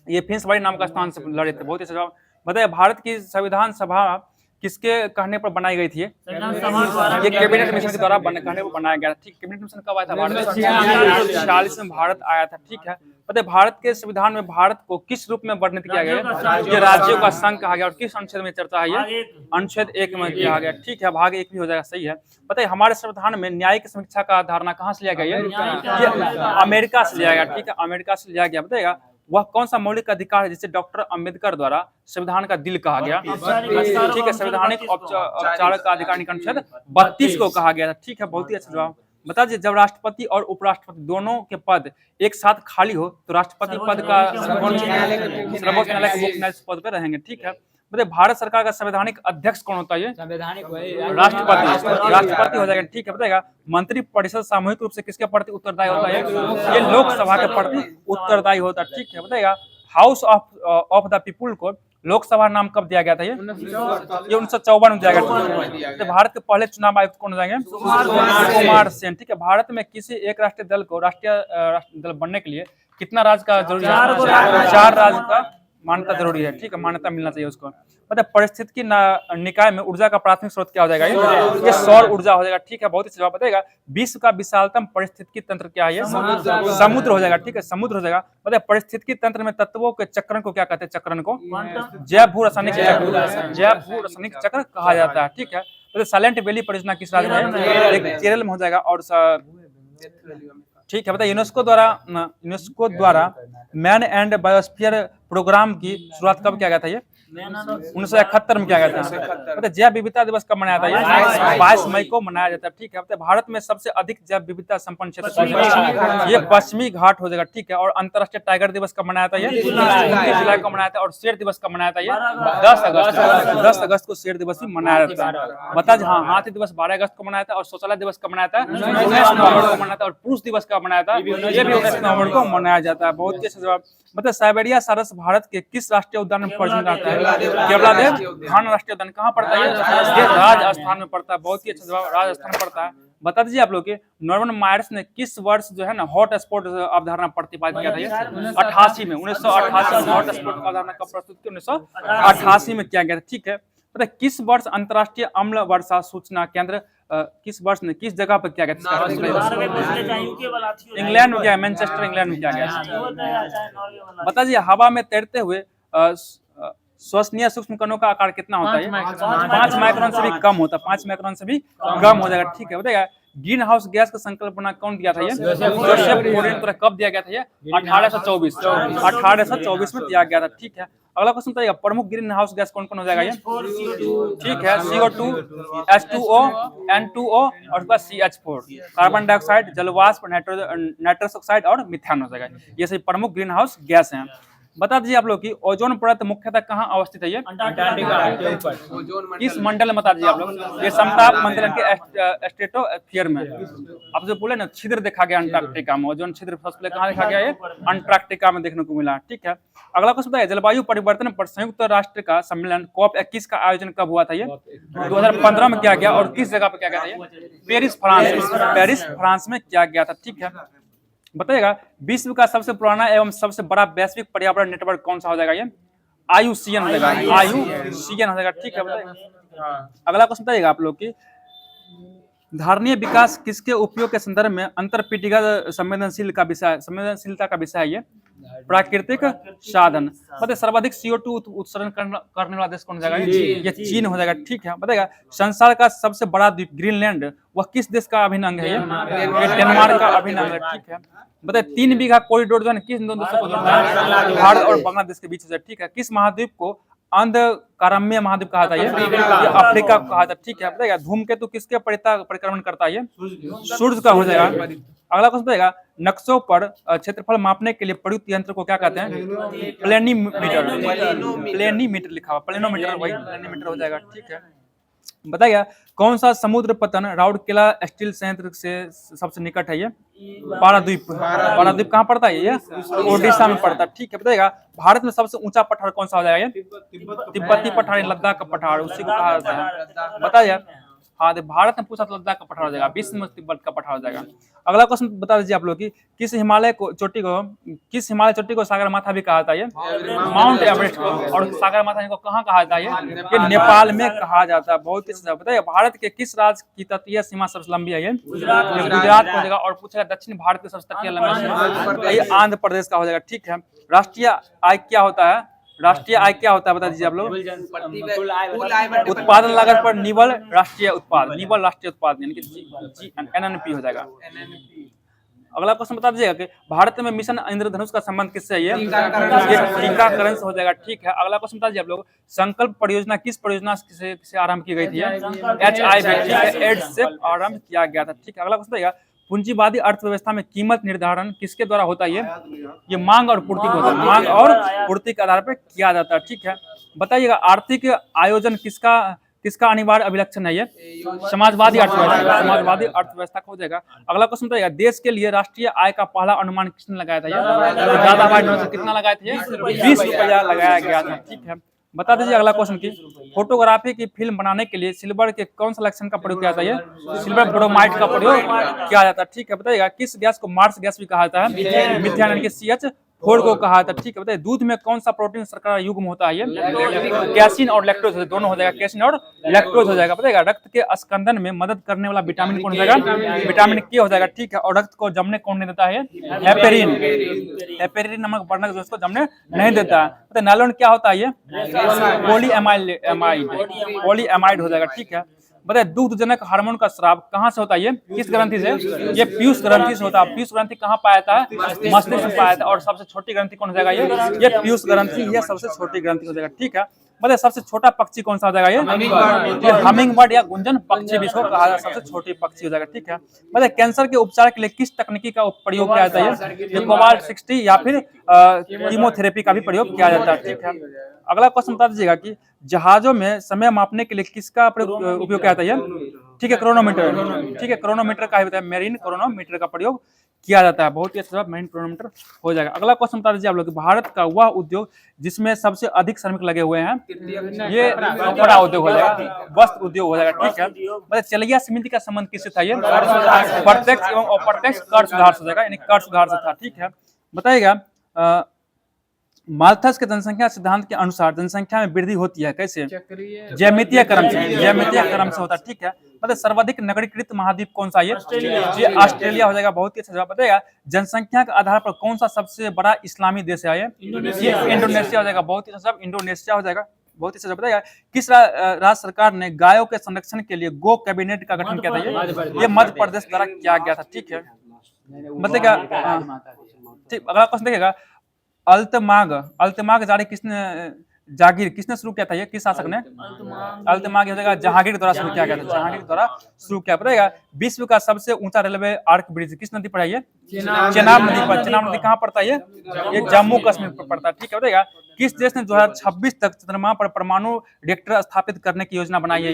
S1: ये फिंसबरी नाम का स्थान से लड़े थे। बहुत ही जवाब बताइए, भारत की संविधान सभा किसके कहने पर बनाई गई थी? ये कैबिनेट मिशन के द्वारा कहने पर बनाया गया था। ठीक, कैबिनेट मिशन कब आया था? भारत 1946 में भारत आया था। ठीक है, बताइए भारत के संविधान में भारत को किस रूप में वर्णित किया गया? ये राज्यों का संघ कहा गया। और किस अनुच्छेद में चर्चा है? ये अनुच्छेद 1 में किया गया। ठीक है, भाग 1 भी हो जाएगा। सही है। बताइए हमारे संविधान में न्यायिक समीक्षा का धारणा कहाँ से लिया गया? ये अमेरिका से लिया गया। ठीक है, अमेरिका से लिया गया। बताइएगा वह कौन सा मौलिक अधिकार है जिसे डॉक्टर अंबेडकर द्वारा संविधान का दिल कहा गया? ठीक है, संवैधानिक औपचारिक का अधिकार अनुच्छेद 32 को कहा गया था। ठीक है, बहुत ही अच्छा जवाब। बता दीजिए जब राष्ट्रपति और उपराष्ट्रपति दोनों के पद एक साथ खाली हो तो राष्ट्रपति पद का सर्वोच्च न्यायालय के मुख्य न्यायाधीश पद पर रहेंगे। ठीक है, बताइए भारत सरकार का संवैधानिक अध्यक्ष कौन होता है? ये
S3: संवैधानिक
S1: राष्ट्रपति हो जाएगा, ठीक है। बताएगा मंत्री परिषद सामूहिक रूप से किसके प्रति उत्तरदायी होता है? ये लोकसभा के प्रति उत्तरदायी होता है, ठीक है। बताएगा हाउस ऑफ द पीपुल को लोकसभा नाम कब दिया गया था? ये 1954 में दिया गया था। तो भारत के पहले चुनाव आयुक्त कौन हो जाएंगे? कुमार सेन, ठीक है। भारत में किसी एक राष्ट्रीय दल को राष्ट्रीय दल बनने के लिए कितना राज्य का जरूरी है? 4 राज्य का मान्यता जरूरी है, ठीक है। मान्यता मिलना चाहिए उसको। मतलब परिस्थितिकी निकाय में ऊर्जा का प्राथमिक स्रोत क्या हो जाएगा? ये सौर ऊर्जा हो जाएगा, ठीक है। बहुत ही जवाब बताएगा विश्व का विशालतम परिस्थितिकी तंत्र क्या है? समुद्र हो जाएगा, ठीक है। समुद्र हो जाएगा। बताइए परिस्थितिकी तंत्र में तत्वों के चक्रण को क्या कहते हैं? चक्रण को जैव भू रासायनिक चक्र कहा जाता है, ठीक है। तो साइलेंट वैली परियोजना किस राज्य में है? एक केरल में हो जाएगा। और ठीक है। बताइए यूनेस्को द्वारा मैन एंड बायोस्फीयर प्रोग्राम की शुरुआत कब किया गया था? ये 1971 में किया गया था। मतलब जैव विविधता दिवस कब मनाया था? ये 22 मई को मनाया जाता है, ठीक है। मतलब भारत में सबसे अधिक जैव विविधता संपन्न क्षेत्र ये पश्चिमी घाट हो जाएगा, ठीक है। और अंतर्राष्ट्रीय टाइगर दिवस कब मनाया था? ये 29 जुलाई को मनाया था। और शेर दिवस कब मनाया था? ये 10 अगस्त को शेर दिवस भी मनाया जाता है। बता हाँ, हाथी दिवस 12 अगस्त को मनाया था। और शौचालय दिवस कब मनाया था? 19 नवंबर को मनाया था। और पुरुष दिवस कब मनाया था? ये भी 19 नवंबर को मनाया जाता है। बहुत ही अच्छा जवाब। मतलब साइबेरिया सारस भारत के किस राष्ट्रीय उद्यान में प्रदर्शन करता है? केवलादेव घाना राष्ट्रीय उद्यान कहाँ पड़ता है? ये राजस्थान में पड़ता है। बहुत ही अच्छा जवाब, राजस्थान में पड़ता है। बता दीजिए आप लोग कि नॉर्मन मायर्स ने किस वर्ष जो है ना हॉट स्पॉट अवधारणा प्रतिपादित किया था? ये 88 में 1988 में हॉट स्पॉट अवधारणा कब प्रस्तुत की? 1988 में किया गया था, ठीक है। पता है किस वर्ष अंतर्राष्ट्रीय अम्ल वर्षा सूचना केंद्र किस वर्ष ने किस जगह पर किया गया? इंग्लैंड में किया, मैनचेस्टर इंग्लैंड में किया गया। बता दीजिए हवा में तैरते हुए श्वसनीय सूक्ष्म कणों का आकार कितना होता है? 5 माइक्रोन से भी कम होता है। 5 माइक्रोन से भी कम हो जाएगा, ठीक है। बताइएगा ग्रीन हाउस गैस का संकल्पना कौन दिया था? ये जोसेफ कोरेन द्वारा कब दिया गया था? ये 1824 में दिया गया था, ठीक है। अगला क्वेश्चन बताइएगा प्रमुख ग्रीन हाउस गैस कौन कौन हो जाएगा? ये ठीक है CO2 H2O N2O और उसके बाद CH4 कार्बन डाइऑक्साइड, जलवाष्प, नाइट्रस ऑक्साइड और मीथेन हो जाएगा। ये सभी प्रमुख ग्रीन हाउस गैस हैं। बता दीजिए आप लोग की ओजोन परत मुख्यतः कहाँ अवस्थित है? ये किस मंडल में? बता दीजिए आप लोग। ये समताप मंडल के स्ट्रेटोस्फीयर में। अब जो बोले ना छिद्र देखा गया अंटार्कटिका में, ओजोन छिद्र सबसे पहले कहाँ देखा गया? ये अंटार्कटिका में देखने को मिला, ठीक है। अगला क्वेश्चन बताइए जलवायु परिवर्तन पर संयुक्त राष्ट्र का सम्मेलन COP21 का आयोजन कब हुआ था? ये 2015 में किया गया। और किस जगह पर किया गया था? ये पेरिस फ्रांस में किया गया था, ठीक है। बताइएगा विश्व का सबसे पुराना एवं सबसे बड़ा वैश्विक पर्यावरण नेटवर्क कौन सा हो जाएगा? ये IUCN हो जाएगा, IUCN हो जाएगा, ठीक है। बताइएगा अगला क्वेश्चन बताइएगा आप लोग की धारणीय विकास किसके उपयोग के संदर्भ में अंतरपीढ़ीगत संवेदनशीलता का विषय है? ये प्राकृतिक साधन। बताइए सर्वाधिक CO2 उत्सर्जन करने वाला देश कौन हो जाएगा? ये चीन हो जाएगा, ठीक है। बताइएगा संसार का सबसे बड़ा द्वीप ग्रीनलैंड वह किस देश का अभिन्न अंग है? ये डेनमार्क का अभिन्न अंग है, ठीक है। बताइए 3 बीघा कॉरिडोर जो है किस दोनों देशों को जोड़ता है? भारत और बांग्लादेश के बीच है, ठीक है। किस महाद्वीप को अंधकारम्य महाद्वीप कहा था? ये अफ्रीका को कहा था, ठीक है। बताइएगा धूमकेतु किसके परिक्रमण करता है? सूर्य का हो जाएगा। अगला क्वेश्चन बताइएगा नक्शों पर क्षेत्रफल मापने के लिए प्रयुक्त यंत्र को क्या कहते हैं? प्लेनीमीटर लिखा हुआ, प्लेनोमीटर वही प्लेनीमीटर हो जाएगा, ठीक है। बताइए कौन सा समुद्र पतन राउरकेला स्टील संयंत्र से सबसे निकट है? ये पारादीप कहाँ पड़ता है? ये ओडिशा में पड़ता है, ठीक है। बताइएगा भारत में सबसे ऊंचा पठार कौन सा हो जाएगा? ये तिब्बती पठार, लद्दाख का पठार, उसी को कहा जाता है। बताइए हाँ भारत में पूछा तो लद्दाख का पठार हो जाएगा, विश्व में तिब्बत का पठार हो जाएगा। अगला क्वेश्चन बता दीजिए आप लोग की किस हिमालय चोटी को सागर माथा भी कहा जाता है? माउंट एवरेस्ट को। और सागर माथा को कहाँ कहा जाता है? ये नेपाल में कहा जाता है। बहुत ही बताइए भारत के किस राज्य की तटीय सीमा सबसे लंबी है? ये गुजरात का हो जाएगा। और पूछेगा दक्षिण भारत की सबसे तटीय लंबी ये आंध्र प्रदेश का हो जाएगा, ठीक है। राष्ट्रीय आय क्या होता है? बता दीजिए आप लोग। उत्पादन लागत पर निवल राष्ट्रीय उत्पाद यानी कि NNP हो जाएगा। अगला क्वेश्चन बता दीजिएगा कि भारत में मिशन इंद्रधनुष का संबंध किससे है? ये टीकाकरण से हो जाएगा, ठीक है। अगला क्वेश्चन बता दीजिए आप लोग संकल्प परियोजना किस परियोजना से आरंभ की गई थी? HIV एड्स से आरंभ किया गया था, ठीक है। अगला क्वेश्चन बताइएगा पूंजीवादी अर्थव्यवस्था में कीमत निर्धारण किसके द्वारा होता है? ये मांग और पूर्ति को होता है, मांग और पूर्ति के आधार पर किया जाता है। ठीक है, बताइएगा आर्थिक आयोजन किसका अनिवार्य अभिलक्षण है? ये समाजवादी अर्थव्यवस्था, समाजवादी अर्थव्यवस्था का हो जाएगा। अगला क्वेश्चन बताइएगा देश के लिए राष्ट्रीय आय का पहला अनुमान किसने लगाया था? ये दादाभाई नौरोजी कितना लगाए थे? 20 रुपया लगाया गया था। ठीक है, बता दीजिए अगला क्वेश्चन की फोटोग्राफी की फिल्म बनाने के लिए सिल्वर के कौन सा लक्षण का प्रयोग किया जाता है? सिल्वर ब्रोमाइड का प्रयोग किया जाता है। ठीक है, बताइएगा किस गैस को मार्स गैस भी कहा जाता है? मीथेन यानी कि CH4 को कहा जाता है। ठीक है, बताइए दूध में कौन सा प्रोटीन शर्करा युग्म होता है? कैसीन और लैक्टोज दोनों हो जाएगा, कैसीन और लैक्टोज हो जाएगा। बताइएगा रक्त के स्कंदन में मदद करने वाला विटामिन कौन हो जाएगा? विटामिन के हो जाएगा। ठीक है, और रक्त को जमने कौन नहीं देता है? हेपेरिन, हेपेरिन नामक वर्णक जो उसको जमने नहीं देता है। तो नायलॉन क्या होता है? ये पॉलीएमाइड हो जाएगा। ठीक है, बताइए दुग्धजनक हार्मोन का स्राव कहाँ से होता है? ये किस ग्रंथि से? ये पीयूष ग्रंथि से होता है। पीयूष ग्रंथि कहाँ पाया था? मस्तिष्क में पाया था। और सबसे छोटी ग्रंथि कौन हो जाएगा? ये पीयूष ग्रंथि, ये सबसे छोटी ग्रंथि हो जाएगा। ठीक है, बताइए सबसे छोटा पक्षी कौन सा हो जाएगा? ये हमिंग बर्ड या गुंजन पक्षी भी इसको कहा जाता है, सबसे छोटी पक्षी हो जाएगा। ठीक है, बताइए कैंसर के उपचार के लिए किस तकनीकी का प्रयोग किया जाता है? ये कोबाल्ट 60 या फिर कीमोथेरेपी का भी प्रयोग किया जाता है। ठीक है, अगला क्वेश्चन बता दीजिएगा कि जहाजों में समय मापने के लिए किसका उपयोग किया जाता है? ठीक है, क्रोनोमीटर। ठीक है, क्रोनोमीटर का ही बताया, मेरीन क्रोनोमीटर का प्रयोग किया जाता है। बहुत ही अच्छा जवाब, मेरीन क्रोनोमीटर हो जाएगा। अगला क्वेश्चन बता दीजिए आप लोग भारत का वह उद्योग जिसमें सबसे अधिक श्रमिक लगे हुए हैं? ये कपड़ा उद्योग हो जाएगा, वस्त्र उद्योग हो जाएगा। ठीक है, मतलब चलिया समिति का संबंध किससे था? ये प्रत्यक्ष एवं अप्रत्यक्ष कर सुधार से हो जाएगा, यानी कर सुधार से था। ठीक है, बताइएगा माल्थस के जनसंख्या सिद्धांत के अनुसार जनसंख्या में वृद्धि होती है कैसे? ज्यामितीय क्रम से, ज्यामितीय क्रम से होता है। ठीक है, मतलब सर्वाधिक नगरीकृत महाद्वीप कौन सा? ये ऑस्ट्रेलिया हो जाएगा। बहुत ही अच्छा जवाब बताएगा जनसंख्या के आधार पर कौन सा सबसे बड़ा इस्लामी देश है? ये इंडोनेशिया हो जाएगा। बहुत ही अच्छा जवाब, इंडोनेशिया हो जाएगा। बहुत ही अच्छा जवाब बताएगा किस राज्य सरकार ने गायों के संरक्षण के लिए गो कैबिनेट का गठन किया था? ये मध्य प्रदेश द्वारा किया गया था। ठीक है, मतलब क्या? ठीक, अगला क्वेश्चन देखिएगा अल्तमाग जागीर किसने शुरू किया था? ये किस शासक ने? अल्तमाग हो जाएगा जहांगीर द्वारा शुरू किया गया था, जहांगीर द्वारा शुरू किया। बताइएगा विश्व का सबसे ऊंचा रेलवे आर्क ब्रिज किस नदी पर है? ये चेनाब नदी पर। चेनाब नदी कहाँ पड़ता है? ये जम्मू कश्मीर पर पड़ता है। ठीक है, बताइएगा किस देश ने 2026 तक चंद्रमा पर परमाणु रिएक्टर स्थापित करने की योजना बनाई है?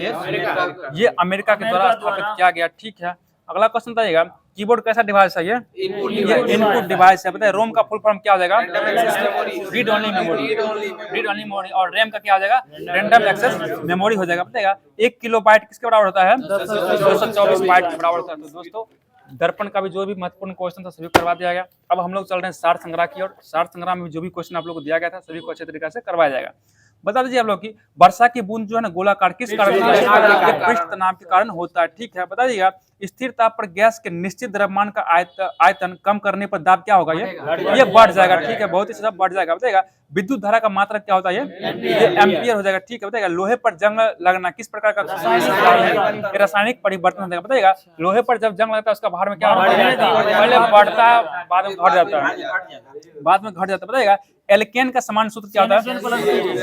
S1: ये अमेरिका के द्वारा स्थापित किया गया। ठीक है, अगला क्वेश्चन बताइएगा कीबोर्ड कैसा डिवाइस है? ये इनपुट डिवाइस है। बताइए रोम का फुल फॉर्म क्या हो जाएगा? Read only memory, read only memory. और रैम का क्या हो जाएगा? रैंडम एक्सेस मेमोरी हो जाएगा। बताइएगा 1 किलोबाइट किसके बराबर होता है? 224 बाइट के बराबर होता है। तो दोस्तों दर्पण का भी जो भी महत्वपूर्ण क्वेश्चन था सभी करवा दिया गया। अब हम लोग चल रहे हैं सार संग्रह की ओर। सार संग्रह में जो भी क्वेश्चन आप लोग को दिया गया था सभी को अच्छे तरीके से करवाया जाएगा। बता दीजिए आप लोग की वर्षा की बूंद जो है ना गोलाकार किस कारण पृष्ठ तनाव के कारण होता है? ठीक है, बता दीजिएगा स्थिर ताप पर गैस के निश्चित द्रव्यमान का आयतन कम करने पर दाब क्या होगा? ये बढ़ जाएगा। ठीक है, बहुत ही ज्यादा बढ़ जाएगा। बताइएगा विद्युत धारा का मात्रक क्या होता है? ये एम्पियर हो जाएगा। ठीक है, बताइएगा लोहे पर जंग लगना किस प्रकार का रासायनिक परिवर्तन हो जाएगा? बताइएगा लोहे पर जब जंग लगता है उसका भार में क्या होता है? पहले बढ़ता है बाद में घट जाता है, बाद में घट जाता है। बताइएगा एल्केन का समान सूत्र क्या होता है?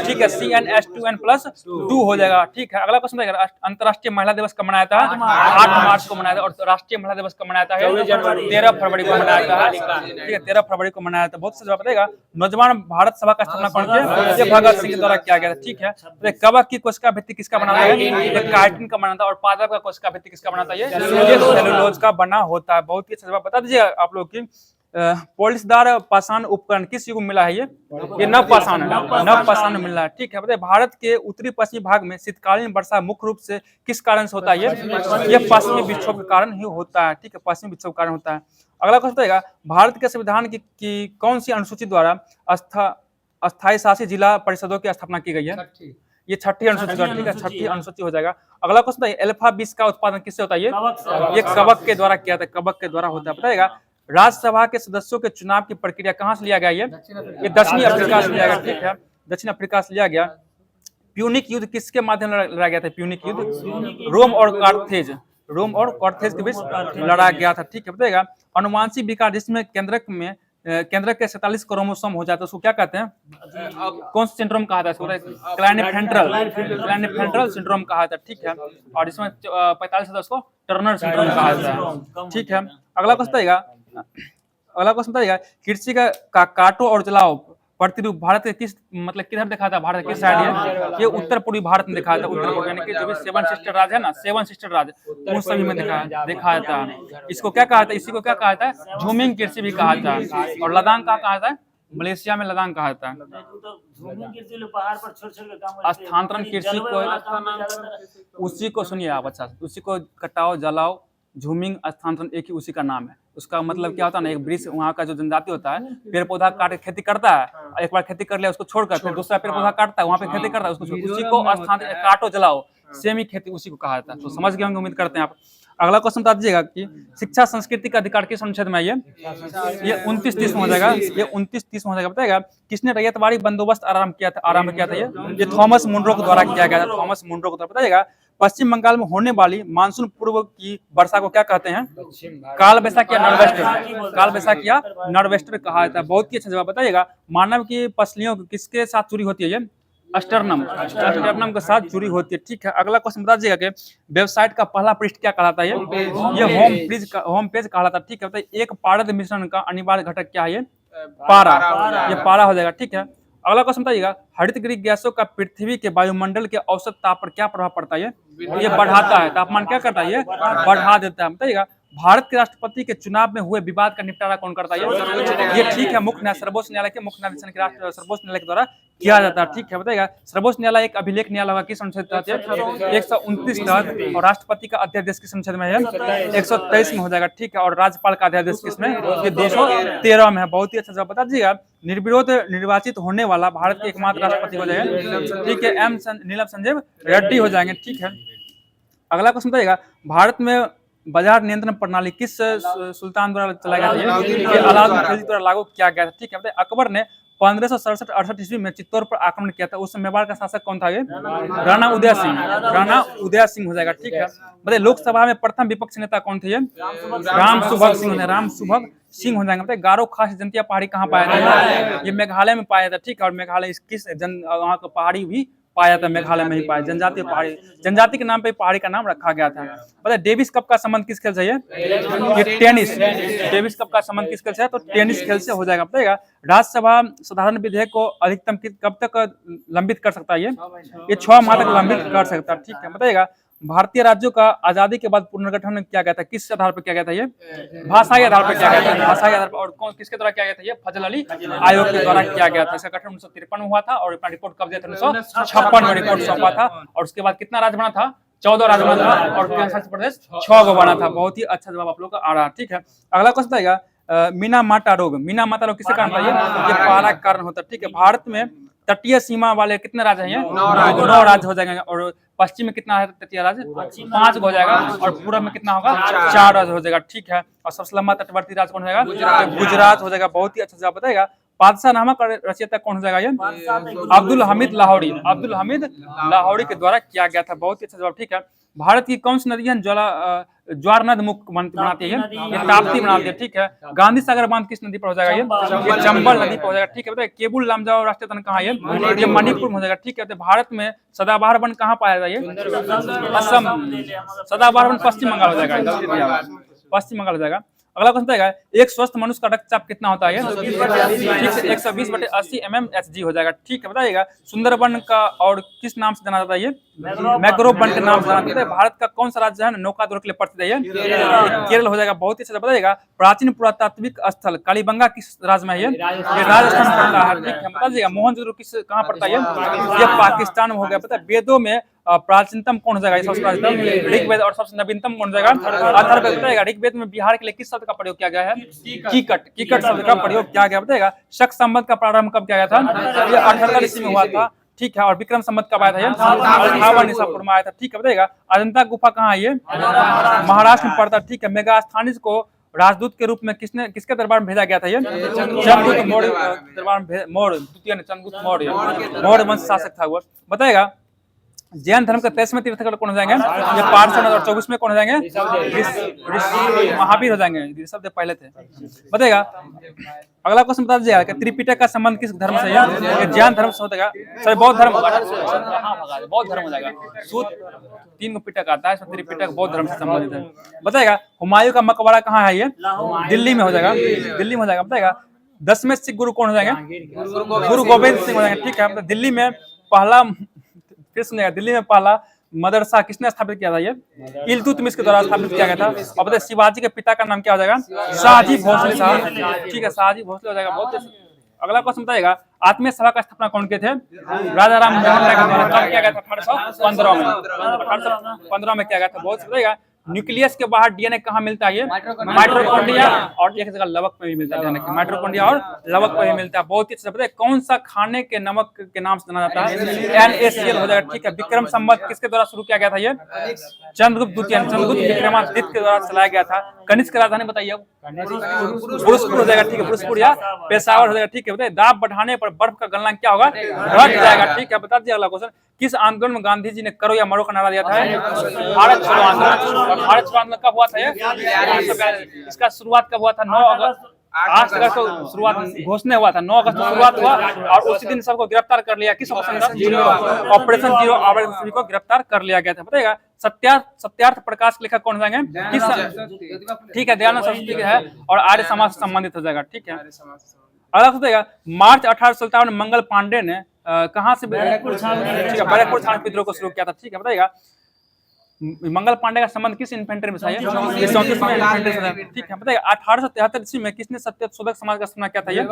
S1: ठीक है, CnH2n+2 हो जाएगा। ठीक है, अगला क्वेश्चन बताइएगा अंतर्राष्ट्रीय महिला दिवस कब मनाया था? 8 मार्च को मनाया था। और राष्ट्रीय महिला दिवस कब मनाया था? 13 फरवरी को मनाया था। ठीक है, 13 फरवरी को मनाया था। बहुत से जवाब बताइएगा नौजवान भारत सभा का स्थापना कौन किया? ये भगत सिंह द्वारा किया गया था। ठीक है, कवक की कोशिका भित्ति किसका बना था? ये काइटिन का बना था। और पादप का कोशिका भित्ति किसका बना था? ये सेलुलोज का बना होता है। बहुत ही अच्छा जवाब बता दीजिए आप लोग की पोलिसदार पाषाण उपकरण किस युग में मिला है? ये नव पाषाण मिला है। ठीक है, बताइए भारत के उत्तरी पश्चिमी भाग में शीतकालीन वर्षा मुख्य रूप से किस कारण से होता है? ये पश्चिमी विक्षोभ के कारण ही होता है। ठीक है, पश्चिमी विक्षोभ के कारण होता है। अगला क्वेश्चन बताइएगा भारत के संविधान की कौन सी अनुसूची द्वारा अस्थायी शासी जिला परिषदों की स्थापना की गई है? ये 6ठी अनुसूची। ठीक है, 6ठी अनुसूची हो जाएगा। अगला क्वेश्चन बताइए अल्फा 20 का उत्पादन किससे होता है? ये कवक के द्वारा किया था, कवक के द्वारा होता है। बताइएगा राज्यसभा के सदस्यों के चुनाव की प्रक्रिया कहाँ से लिया गया? ये दक्षिण अफ्रीका से लिया गया। ठीक है, दक्षिण अफ्रीका से लिया गया। प्यूनिक युद्ध किसके माध्यम से लड़ा गया था? प्यूनिक युद्ध रोम और कार्थेज के बीच लड़ा गया था। ठीक है, बताइएगा अनुवांशिक विकार जिसमें केंद्रक में केंद्र के 47 क्रोमोसोम हो जाते हैं उसको क्या कहते हैं? कौन सा सिंड्रोम कहा जाता है इसको? क्लाइनेफेंड्रल सिंड्रोम कहा जाता है, ठीक है। और इसमें 45 है तो उसको टर्नर सिंड्रोम कहा जाता है, ठीक है। अगला क्वेश्चन बताइएगा कृषि का काटो और जलाओ प्रतिरूप भारत के किस मतलब किधर दिखा था? भारत किस साइड है? ये उत्तर पूर्वी भारत में दिखाया था। उत्तर पूर्वी यानी कि जो भी 7 सिस्टर राज्य है ना, 7 सिस्टर राज्य उन सभी में दिखाया था। इसको क्या कहा था? इसी को क्या कहा था? झूमिंग कृषि भी कहा था। और लद्दाख का कहा था? मलेशिया में लद्दाख कहा था। स्थानांतरण कृषि को उसी को सुनिए आप अच्छा, उसी को कटाओ जलाओ झूमिंग स्थानांतरण एक ही उसी का नाम है। उसका मतलब क्या होता है ना, एक वृक्ष वहाँ का जो जनजाति होता है पेड़ पौधा काट के खेती करता है, एक बार खेती कर लिया उसको छोड़कर फिर दूसरा पेड़ पौधा काटता है, वहाँ पे खेती करता है उसको उसी को स्थानांतरण काटो जलाओ सेम ही खेती उसी को कहा जाता है। तो समझ गए होंगे उम्मीद करते हैं आप। अगला क्वेश्चन बता दीजिएगा कि शिक्षा संस्कृति का अधिकार किस अनुच्छेद में? ये 29-30 में हो जाएगा। ये 29-30 में हो जाएगा। बताएगा किसने रैयतवाड़ी बंदोबस्त आरंभ किया था? ये थॉमस मुनरो के द्वारा किया गया था। थॉमस मुनरो के द्वारा। बताइएगा पश्चिम बंगाल में होने वाली मानसून पूर्व की वर्षा को क्या कहते हैं? काल बैसाखी या नॉर्वेस्टर? काल बैसाखी या नॉर्वेस्टर कहा जाता है। बहुत ही अच्छा जवाब। बताइएगा मानव की पसलियों किसके साथ चुरी होती है? ये अस्टर्नम के साथ चुरी होती है, ठीक है। अगला क्वेश्चन बता दीजिएगा कि वेबसाइट का पहला पृष्ठ क्या कहलाता है? ये होम पेज कहलाता है, ठीक है। बताइए एक पारद मिश्रण का अनिवार्य घटक क्या है? ये पारा। ये पारा हो जाएगा, ठीक है। अगला क्वेश्चन बताइएगा हरितगृह गैसों का पृथ्वी के वायुमंडल के औसत ताप पर क्या प्रभाव पड़ता है? ये बढ़ाता है। तापमान क्या करता है? ये बढ़ा देता है। बताइएगा भारत के राष्ट्रपति के चुनाव में हुए विवाद का निपटारा कौन करता है? ये ठीक है मुख्य सर्वोच्च न्यायालय के सर्वोच्च न्यायालय के द्वारा किया जाता है, ठीक है। बताइएगा सर्वोच्च न्यायालय एक अभिलेख न्यायालय होगा किस अनुच्छेद तहत? 129 तहत। और राष्ट्रपति का अध्यादेश किस अनुच्छेद में है? 123 में हो जाएगा, ठीक है। और राज्यपाल का अध्यादेश किसमें? ये 213 में है। बहुत ही अच्छा जवाब बता दीजिएगा निर्विरोध निर्वाचित होने वाला भारत के एकमात्र राष्ट्रपति हो जाएगा, ठीक है। नीलम संजीव रेड्डी हो जाएंगे, ठीक है। अगला क्वेश्चन बताइएगा भारत में बाजार नियंत्रण प्रणाली किस सुल्तान द्वारा चलाया गया था? अलाउद्दीन खिलजी द्वारा लागू किया गया था, ठीक है। बताइए अकबर ने 1567-68 ईस्वी में चित्तौड़ पर आक्रमण किया था। उस समय मेवाड़ का शासक कौन था? ये राणा उदय सिंह। राणा उदय सिंह हो जाएगा, ठीक है। बताइए लोकसभा में प्रथम विपक्षी नेता कौन थे? राम सुभग सिंह हो जाएंगे। बताइए गारो खास जनतिया पहाड़ी कहाँ पाया था? ये मेघालय में पाया था, ठीक है। और मेघालय किस वहाँ का पहाड़ी भी पाया था, मेघालय में ही पाया। जनजाति के नाम पे पहाड़ी का नाम रखा गया था। पता डेविस कप का संबंध किस खेल से है? ये टेनिस। डेविस कप का संबंध किस खेल से है? तो टेनिस खेल से हो जाएगा। बताइएगा राज्यसभा साधारण विधेयक को अधिकतम कब तक लंबित कर सकता है? ये 6 माह तक लंबित कर सकता है, ठीक है। बताइएगा भारतीय राज्यों का आजादी के बाद पुनर्गठन किया गया था किस आधार पर किया गया था? ये भाषाई आधार पर किया गया था। भाषाई आधार पर। और कौन किसके द्वारा किया गया था? ये फजल अली आयोग के द्वारा किया गया था। इसका गठन 1953 में हुआ था और अपना रिपोर्ट कब दिया था? 1956 में रिपोर्ट सौंपा था। और उसके बाद कितना राज्य बना था? 14 राज्य बना था। और केंद्र प्रदेश 6 को बना था। बहुत ही अच्छा जवाब आप लोग का आ रहा है, ठीक है। अगला क्वेश्चन बताइएगा मीना-माटा रोग किसके कारण होता है? ये पारा के कारण होता है, ठीक है। भारत में तटीय सीमा वाले कितने राज्य हैं? 9 राज्य हो जाएंगे। और पश्चिम में कितना है तटीय राज्य? 5 हो जाएगा। और पूर्व में कितना होगा? 4 राज्य हो जाएगा, ठीक है। और सबसे लंबा तटवर्ती राज्य कौन हो जाएगा? गुजरात हो जाएगा। बहुत ही अच्छा जवाब बताएगा बादशाहनामा का रचयिता कौन हो जाएगा? ये अब्दुल हमीद लाहौरी के द्वारा किया गया था। बहुत ही अच्छा जवाब, ठीक है। भारत की कौन सी नदी है ज्वार नद मुक्त बनाती है? ये ताप्ती बनाती है, ठीक है। गांधी सागर बांध किस नदी पर हो जाएगा? ये चंबल नदी पर हो जाएगा, ठीक है। बताइए केबुल लामजाओ राष्ट्रीय उद्यान कहाँ है? ये मणिपुर में हो जाएगा, ठीक है। तो भारत में सदाबहार वन कहाँ पाया जाए? असम। सदाबहार वन पश्चिम बंगाल हो जाएगा, पश्चिम बंगाल हो जाएगा। अगला क्वेश्चन बताएगा एक स्वस्थ मनुष्य का रक्तचाप कितना होता है? ठीक से 120/80 mmHg हो जाएगा, ठीक है। बताइएगा सुंदरबन का और किस नाम से जाना जाता है? ये मैंग्रोव वन के नाम से जाना जाता है। भारत का कौन सा राज्य है नौका दौड़ के लिए प्रसिद्ध है? केरल हो जाएगा। बहुत ही अच्छा बताइएगा प्राचीन पुरातात्विक स्थल कालीबंगा किस राज्य में है? ये राजस्थान में पड़ता है, ठीक है। बताइएगा मोहनजोदड़ो किस कहाँ पड़ता है? ये पाकिस्तान में हो गया। पता है वेदों में प्राचीनतम कौन हो जाएगा? सबसे प्राचीनतम ऋग्वेद। और सबसे नवीनतम कौन हो जाएगा? अथर्ववेद। बताइएगा ऋग्वेद में बिहार के लिए किस शब्द का प्रयोग किया गया है? कीकट शब्द का प्रयोग किया गया। बताइएगा शक संवत का प्रारंभ कब किया गया था? ये 78 ईस्वी में हुआ था, ठीक है। और विक्रम संवत कब आया था? ये 58 ईसा पूर्व में आया था, ठीक है। बताइएगा अजंता गुफा कहाँ है? ये महाराष्ट्र में पड़ता है, ठीक है। मेगास्थनीज को राजदूत के रूप में किसके दरबार में भेजा गया था? ये चंद्रगुप्त मौर्य दरबार में द्वितीय चंद्रगुप्त मौर्य वंश शासक था वो। बताइएगा जैन धर्म के 23वें तीर्थंकर कौन हो जाएंगे? ये पार्षद। और 24वें कौन हो जाएंगे? महावीर हो जाएंगे। ऋषभ देव पहले थे। बताइएगा अगला क्वेश्चन बता दीजिएगा कि त्रिपिटक का संबंध किस धर्म से है? ये जैन धर्म से होगा, सॉरी बौद्ध धर्म होगा, हाँ भगा दे, बौद्ध धर्म हो जाएगा। सूत्र 3 पिटक आता है, इसमें त्रिपिटक बौद्ध धर्म से संबंधित है। बताएगा हुमायूं का मकबरा कहाँ है? ये दिल्ली में हो जाएगा, दिल्ली में हो जाएगा। बताएगा 10वें सिख गुरु कौन हो जाएंगे? गुरु गोविंद सिंह हो जाएंगे, ठीक है। मतलब दिल्ली में पहला, फिर सुनिएगा, दिल्ली में पहला मदरसा किसने स्थापित किया था? ये इल्तुतमिश के द्वारा स्थापित किया गया था। और बताइए शिवाजी के पिता का नाम क्या हो जाएगा? शाहजी भोसले साहब, ठीक है, शाहजी भोसले हो जाएगा। बहुत अगला क्वेश्चन बताएगा आत्मीय सभा का स्थापना कौन किए थे? राजा राम मोहन राय के द्वारा। कब किया गया था? 1815 में, 1815 में किया गया था। बहुत बताएगा न्यूक्लियस के बाहर डीएनए कहाँ मिलता है? ये माइटोकॉन्ड्रिया और एक जगह लवक में भी मिलता है, माइटोकॉन्ड्रिया और लवक में भी मिलता है। बहुत ही अच्छा बताइए कौन सा खाने के नमक के नाम से जाना जाता है? NaCl हो जाएगा, ठीक है। विक्रम संवत किसके द्वारा शुरू किया गया था? ये चंद्रगुप्त द्वितीय, चंद्रगुप्त विक्रमादित्य के द्वारा चलाया गया था। कनिष्क राजधानी बताइए? भोजपुर हो जाएगा, ठीक है, भोजपुर या पेशावर हो जाएगा, ठीक है। बताइए दाब बढ़ाने पर बर्फ का गलना क्या होगा? घट जाएगा, ठीक है। बता दीजिए अगला क्वेश्चन, किस आंदोलन में गांधी जी ने करो या मरो का नारा दिया था? भारत छोड़ो आंदोलन। भारत छोड़ो आंदोलन कब हुआ था? ये इसका शुरुआत कब हुआ था? 9 अगस्त, 8 अगस्त को शुरुआत घोषणा हुआ था, 9 अगस्त को शुरुआत हुआ और उसी दिन सबको गिरफ्तार कर लिया। किस ऑपरेशन जीरो ऑपरेशन को गिरफ्तार कर लिया गया था। बताएगा सत्यार्थ प्रकाश के लेखक कौन हो जाएंगे? किस, ठीक है, दयानंद सरस्वती के है और आर्य समाज से संबंधित हो जाएगा, ठीक है। अगला बताएगा मार्च 1857 में मंगल पांडे ने कहाँ से बैरकपुर छावनी विद्रोह को शुरू किया था, ठीक है। बताएगा मंगल पांडे का संबंध किस इन्फेंट्री में था? 34वां इन्फेंट्री से, ठीक है। बताइए 1873 ईस्वी में किसने सत्यशोधक समाज का स्थापना किया था? ये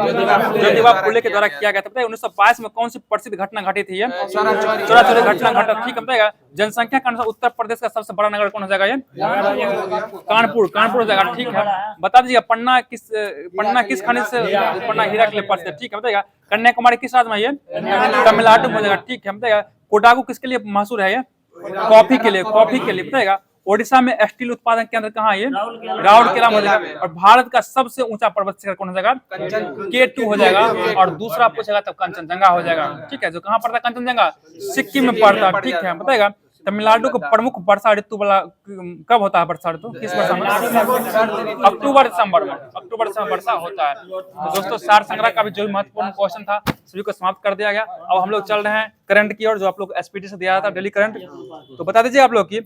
S1: ज्योतिबा फुले के द्वारा किया गया था। बताइए 1922 में कौन सी प्रसिद्ध घटना घटी थी? ये चौरा घटना घटा, ठीक है। बताइएगा जनसंख्या के अनुसार उत्तर प्रदेश का सबसे बड़ा नगर कौन हो जाएगा? ये कानपुर हो जाएगा, ठीक है। बता दीजिए पन्ना किस खनिज से पन्ना हीरा के लिए प्रसिद्ध है, ठीक है। बताइएगा कन्याकुमारी किस राज्य में? ये तमिलनाडु में हो जाएगा, ठीक है। बताइएगा कोडागू किसके लिए मशहूर है? ये कॉफी के लिए, कॉफी के लिए। बताएगा ओडिशा में स्टील उत्पादन केंद्र कहाँ है? राउरकेला हो जाएगा। और भारत का सबसे ऊंचा पर्वत शिखर कौन हो जाएगा? K2 हो जाएगा। और दूसरा पूछेगा तब कंचनजंगा हो जाएगा, ठीक है। जो कहाँ पड़ता है कंचनजंगा? सिक्किम में पड़ता है, ठीक है। बताएगा तमिलनाडु का प्रमुख वर्षा ऋतु वाला कब होता है? वर्षा ऋतु किस वर्षा में? अक्टूबर दिसंबर में, अक्टूबर से वर्षा होता है। तो दोस्तों सार संग्रह का भी जो महत्वपूर्ण क्वेश्चन था सभी को समाप्त कर दिया गया। अब हम लोग चल रहे हैं करंट की ओर, जो आप लोग एसपीटी से दिया था डेली करंट। तो बता दीजिए आप लोग की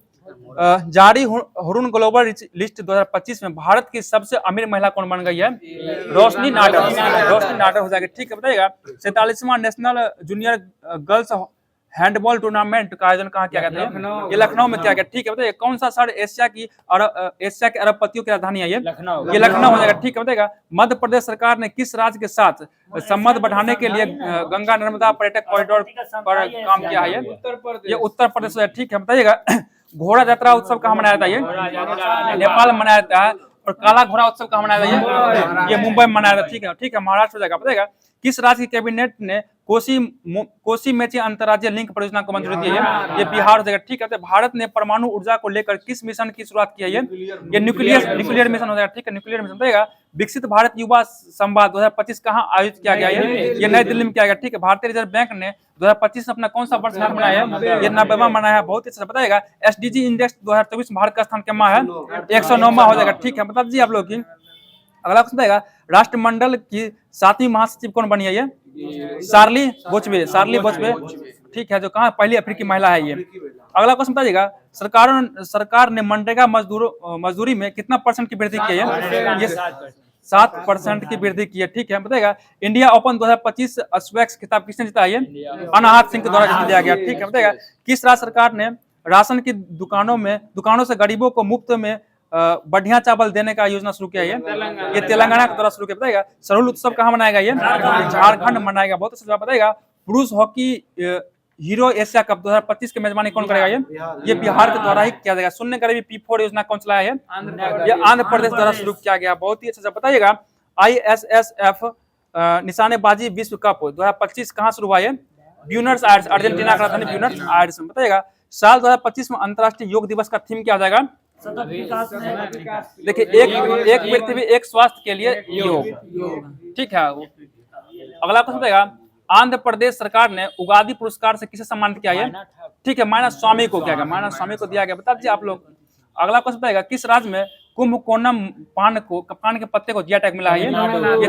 S1: जारी हुरुन ग्लोबल लिस्ट 2025 में भारत की सबसे अमीर महिला कौन बन गई है? रोशनी नाडर, रोशनी नाडर हो जाएगी, ठीक है। बताइएगा 47वां national junior girls handball tournament का आयोजन कहाँ किया गया था? ये लखनऊ में किया गया, ठीक है। बताइए कौन सा शहर एशिया के अरबपतियों की राजधानी है? ये लखनऊ हो जाएगा, ठीक है। बताइएगा मध्य प्रदेश सरकार ने किस राज्य के साथ संबंध बढ़ाने के लिए गंगा नर्मदा पर्यटक कॉरिडोर पर काम किया है? ये उत्तर प्रदेश है, ठीक है। बताइएगा घोड़ा यात्रा उत्सव कहाँ मनाया जाता है? ये नेपाल में मनाया जाता है। और काला घोड़ा उत्सव कहाँ मनाया जाता है? ये मुंबई में मनाया जाता है, ठीक है, ठीक है। महाराष्ट्र हो जाएगा। बताइएगा किस राज्य की कैबिनेट ने कोसी मेची अंतर्राज्यीय लिंक परियोजना को मंजूरी दी है? ये बिहार हो जाएगा, ठीक है। भारत ने परमाणु ऊर्जा को लेकर किस मिशन की शुरुआत की है? ये न्यूक्लियर मिशन हो जाएगा, ठीक है, न्यूक्लियर मिशन। बताइएगा विकसित भारत युवा संवाद 2025 कहाँ आयोजित किया गया है? ये नई दिल्ली में किया गया, ठीक है। भारतीय रिजर्व बैंक ने 2025 में अपना कौन सा वर्षगांठ मनाया है? ये 90वां मनाया है, बहुत अच्छा। बताइएगा SDG इंडेक्स 2024 में भारत का स्थान क्या है? 109वां हो जाएगा, ठीक है। बता दीजिए आप लोग की अगला क्वेश्चन बताएगा राष्ट्रमंडल की 7वीं महासचिव कौन बनी है? ये शार्ली बोचबे, ठीक है, जो कहाँ पहली अफ्रीकी महिला है ये। अगला क्वेश्चन बताइएगा सरकार ने मनरेगा मजदूरी में कितना % की वृद्धि की है? ये 7% की वृद्धि की है, ठीक है। बताइएगा इंडिया ओपन 2025 स्वैक्स खिताब किसने जीता है? अनाहत सिंह के द्वारा जीत दिया गया, ठीक है। बताइएगा किस राज्य सरकार ने राशन की दुकानों से गरीबों को मुफ्त में बढ़िया चावल देने का योजना शुरू किया है? ये तेलंगाना के द्वारा शुरू किया। बताइएगा सरहुल उत्सव कहाँ मनाएगा? ये झारखंड मनाएगा, बहुत अच्छा। बताइएगा पुरुष हॉकी हीरो एशिया कप 2025 की मेजबानी कौन करेगा? ये बिहार के द्वारा ही किया जाएगा। शून्य गरीबी P4 योजना कौन चलाया है? ये आंध्र प्रदेश द्वारा शुरू किया गया, बहुत ही अच्छा। बताइएगा ISSF निशानेबाजी विश्व कप 2025 कहाँ शुरू हुआ है? ब्यूनस आयर्स, अर्जेंटीना का राजधानी ब्यूनस आयर्स में। बताइएगा साल 2025 में अंतर्राष्ट्रीय योग दिवस का थीम क्या हो जाएगा? देखिए एक पृथ्वी एक स्वास्थ्य के लिए योग, ठीक है। अगला क्वेश्चन बताइएगा आंध्र प्रदेश सरकार ने उगादी पुरस्कार से किसे सम्मानित किया है? ठीक है, माइना स्वामी को किया गया, माइना स्वामी को दिया गया। बता दीजिए आप लोग। अगला क्वेश्चन बताइएगा किस राज्य में कुंभकोणम पान के पत्ते को जीआई टैग मिला है ये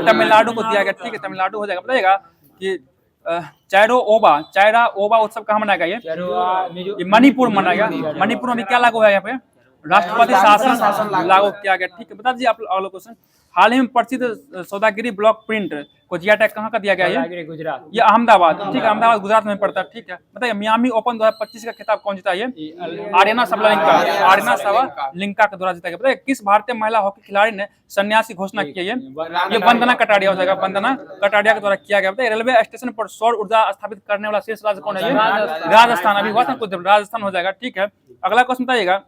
S1: तमिलनाडु को दिया गया, ठीक है, तमिलनाडु हो जाएगा। बताइएगा कि चायरा ओबा उत्सव कहाँ मनाया गया ये मणिपुर मनाया गया। मणिपुर में क्या लागू है यहाँ पे? राष्ट्रपति शासन लागू किया गया, ठीक है। बता दीजिए आप अगला क्वेश्चन, हाल ही में प्रसिद्ध सौदागिरी ब्लॉक प्रिंट को जीआई टैग कहाँ का दिया गया है?
S3: गुजरात।
S1: ये अहमदाबाद, ठीक है, अहमदाबाद गुजरात में पड़ता है, ठीक है। बताइए मियामी ओपन 2025 का खिताब कौन जीता? ये आर्यना सबलिंका के द्वारा जीता गया। बताइए किस भारतीय महिला हॉकी खिलाड़ी ने संन्यास की घोषणा की है? ये वंदना कटारिया हो जाएगा, वंदना कटारिया के द्वारा किया गया। बताइए रेलवे स्टेशन पर सौर ऊर्जा स्थापित करने वाला शीर्ष राज्य कौन है? ये राजस्थान। अभी हुआ था कुछ, राजस्थान हो जाएगा, ठीक है। अगला क्वेश्चन बताइएगा,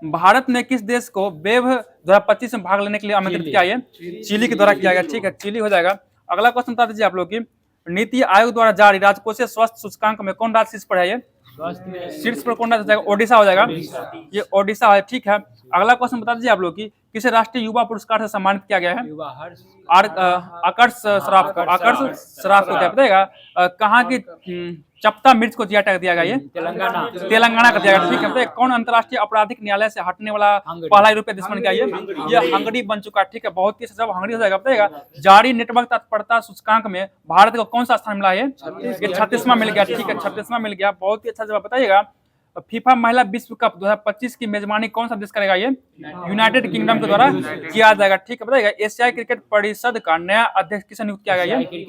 S1: भारत ने किस देश को वेव 2025 में भाग लेने के लिए आमंत्रित किया है? चिली के द्वारा किया गया, ठीक है, चिली हो जाएगा। अगला क्वेश्चन बता दीजिए आप लोग की नीति आयोग द्वारा जारी राजकोषीय स्वास्थ्य सूचकांक में कौन राज्य शीर्ष पर है? ये शीर्ष पर कौन राज्य हो जाएगा? ओडिशा हो जाएगा, ये ओडिशा है, ठीक है। अगला क्वेश्चन बता दीजिए आप लोग की किसे राष्ट्रीय युवा पुरस्कार से सम्मानित किया गया है? आकर्ष सराफ को क्या बताएगा? कहाँ की चपता मिर्च को जीआई टैग दिया गया? ये तेलंगाना का दिया गया, ठीक है। बताइए कौन अंतर्राष्ट्रीय आपराधिक न्यायालय से हटने वाला पहला यूरोपीय देश बन गया? ये हंगरी बन चुका, ठीक है, बहुत ही सब हंगरी हो जाएगा। बताइएगा जारी नेटवर्क तत्परता सूचकांक में भारत को कौन सा स्थान मिला है? ये 36वां मिल गया, ठीक है, 36वां मिल गया, बहुत ही अच्छा जवाब। बताइएगा फीफा महिला विश्व कप 2025 की मेजबानी कौन सा देश करेगा? ये यूनाइटेड किंगडम के द्वारा किया जाएगा, ठीक है। बताइएगा एशियाई क्रिकेट परिषद का नया अध्यक्ष किसे नियुक्त किया गया? ये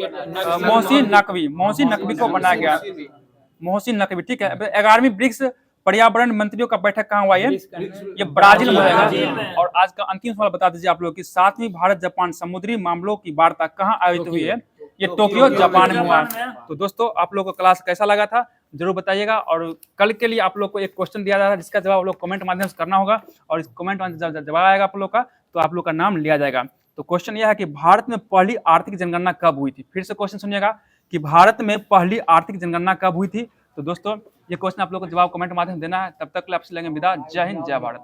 S1: मोहसिन नकवी को बनाया गया, मोहसिन नकवी, ठीक है। 11वीं ब्रिक्स पर्यावरण मंत्रियों का बैठक कहाँ हुआ? ये ब्राजील में होगा। और आज का अंतिम सवाल बता दीजिए आप लोग की 7वीं भारत जापान समुद्री मामलों की वार्ता कहाँ आयोजित हुई है? ये टोक्यो जापान में हुआ। तो दोस्तों आप लोग को क्लास कैसा लगा था जरूर बताइएगा, और कल के लिए आप लोग को एक क्वेश्चन दिया जा रहा है जिसका जवाब आप लोग कमेंट माध्यम से करना होगा, और इस कमेंट जब जवाब आएगा आप लोग का तो आप लोग का नाम लिया जाएगा। तो क्वेश्चन यह है कि भारत में पहली आर्थिक जनगणना कब हुई थी? फिर से क्वेश्चन सुनिएगा कि भारत में पहली आर्थिक जनगणना कब हुई थी? तो दोस्तों ये क्वेश्चन आप लोग को जवाब कमेंट माध्यम से देना है। तब तक के लिए आपसे लेंगे विदा। जय हिंद, जय भारत।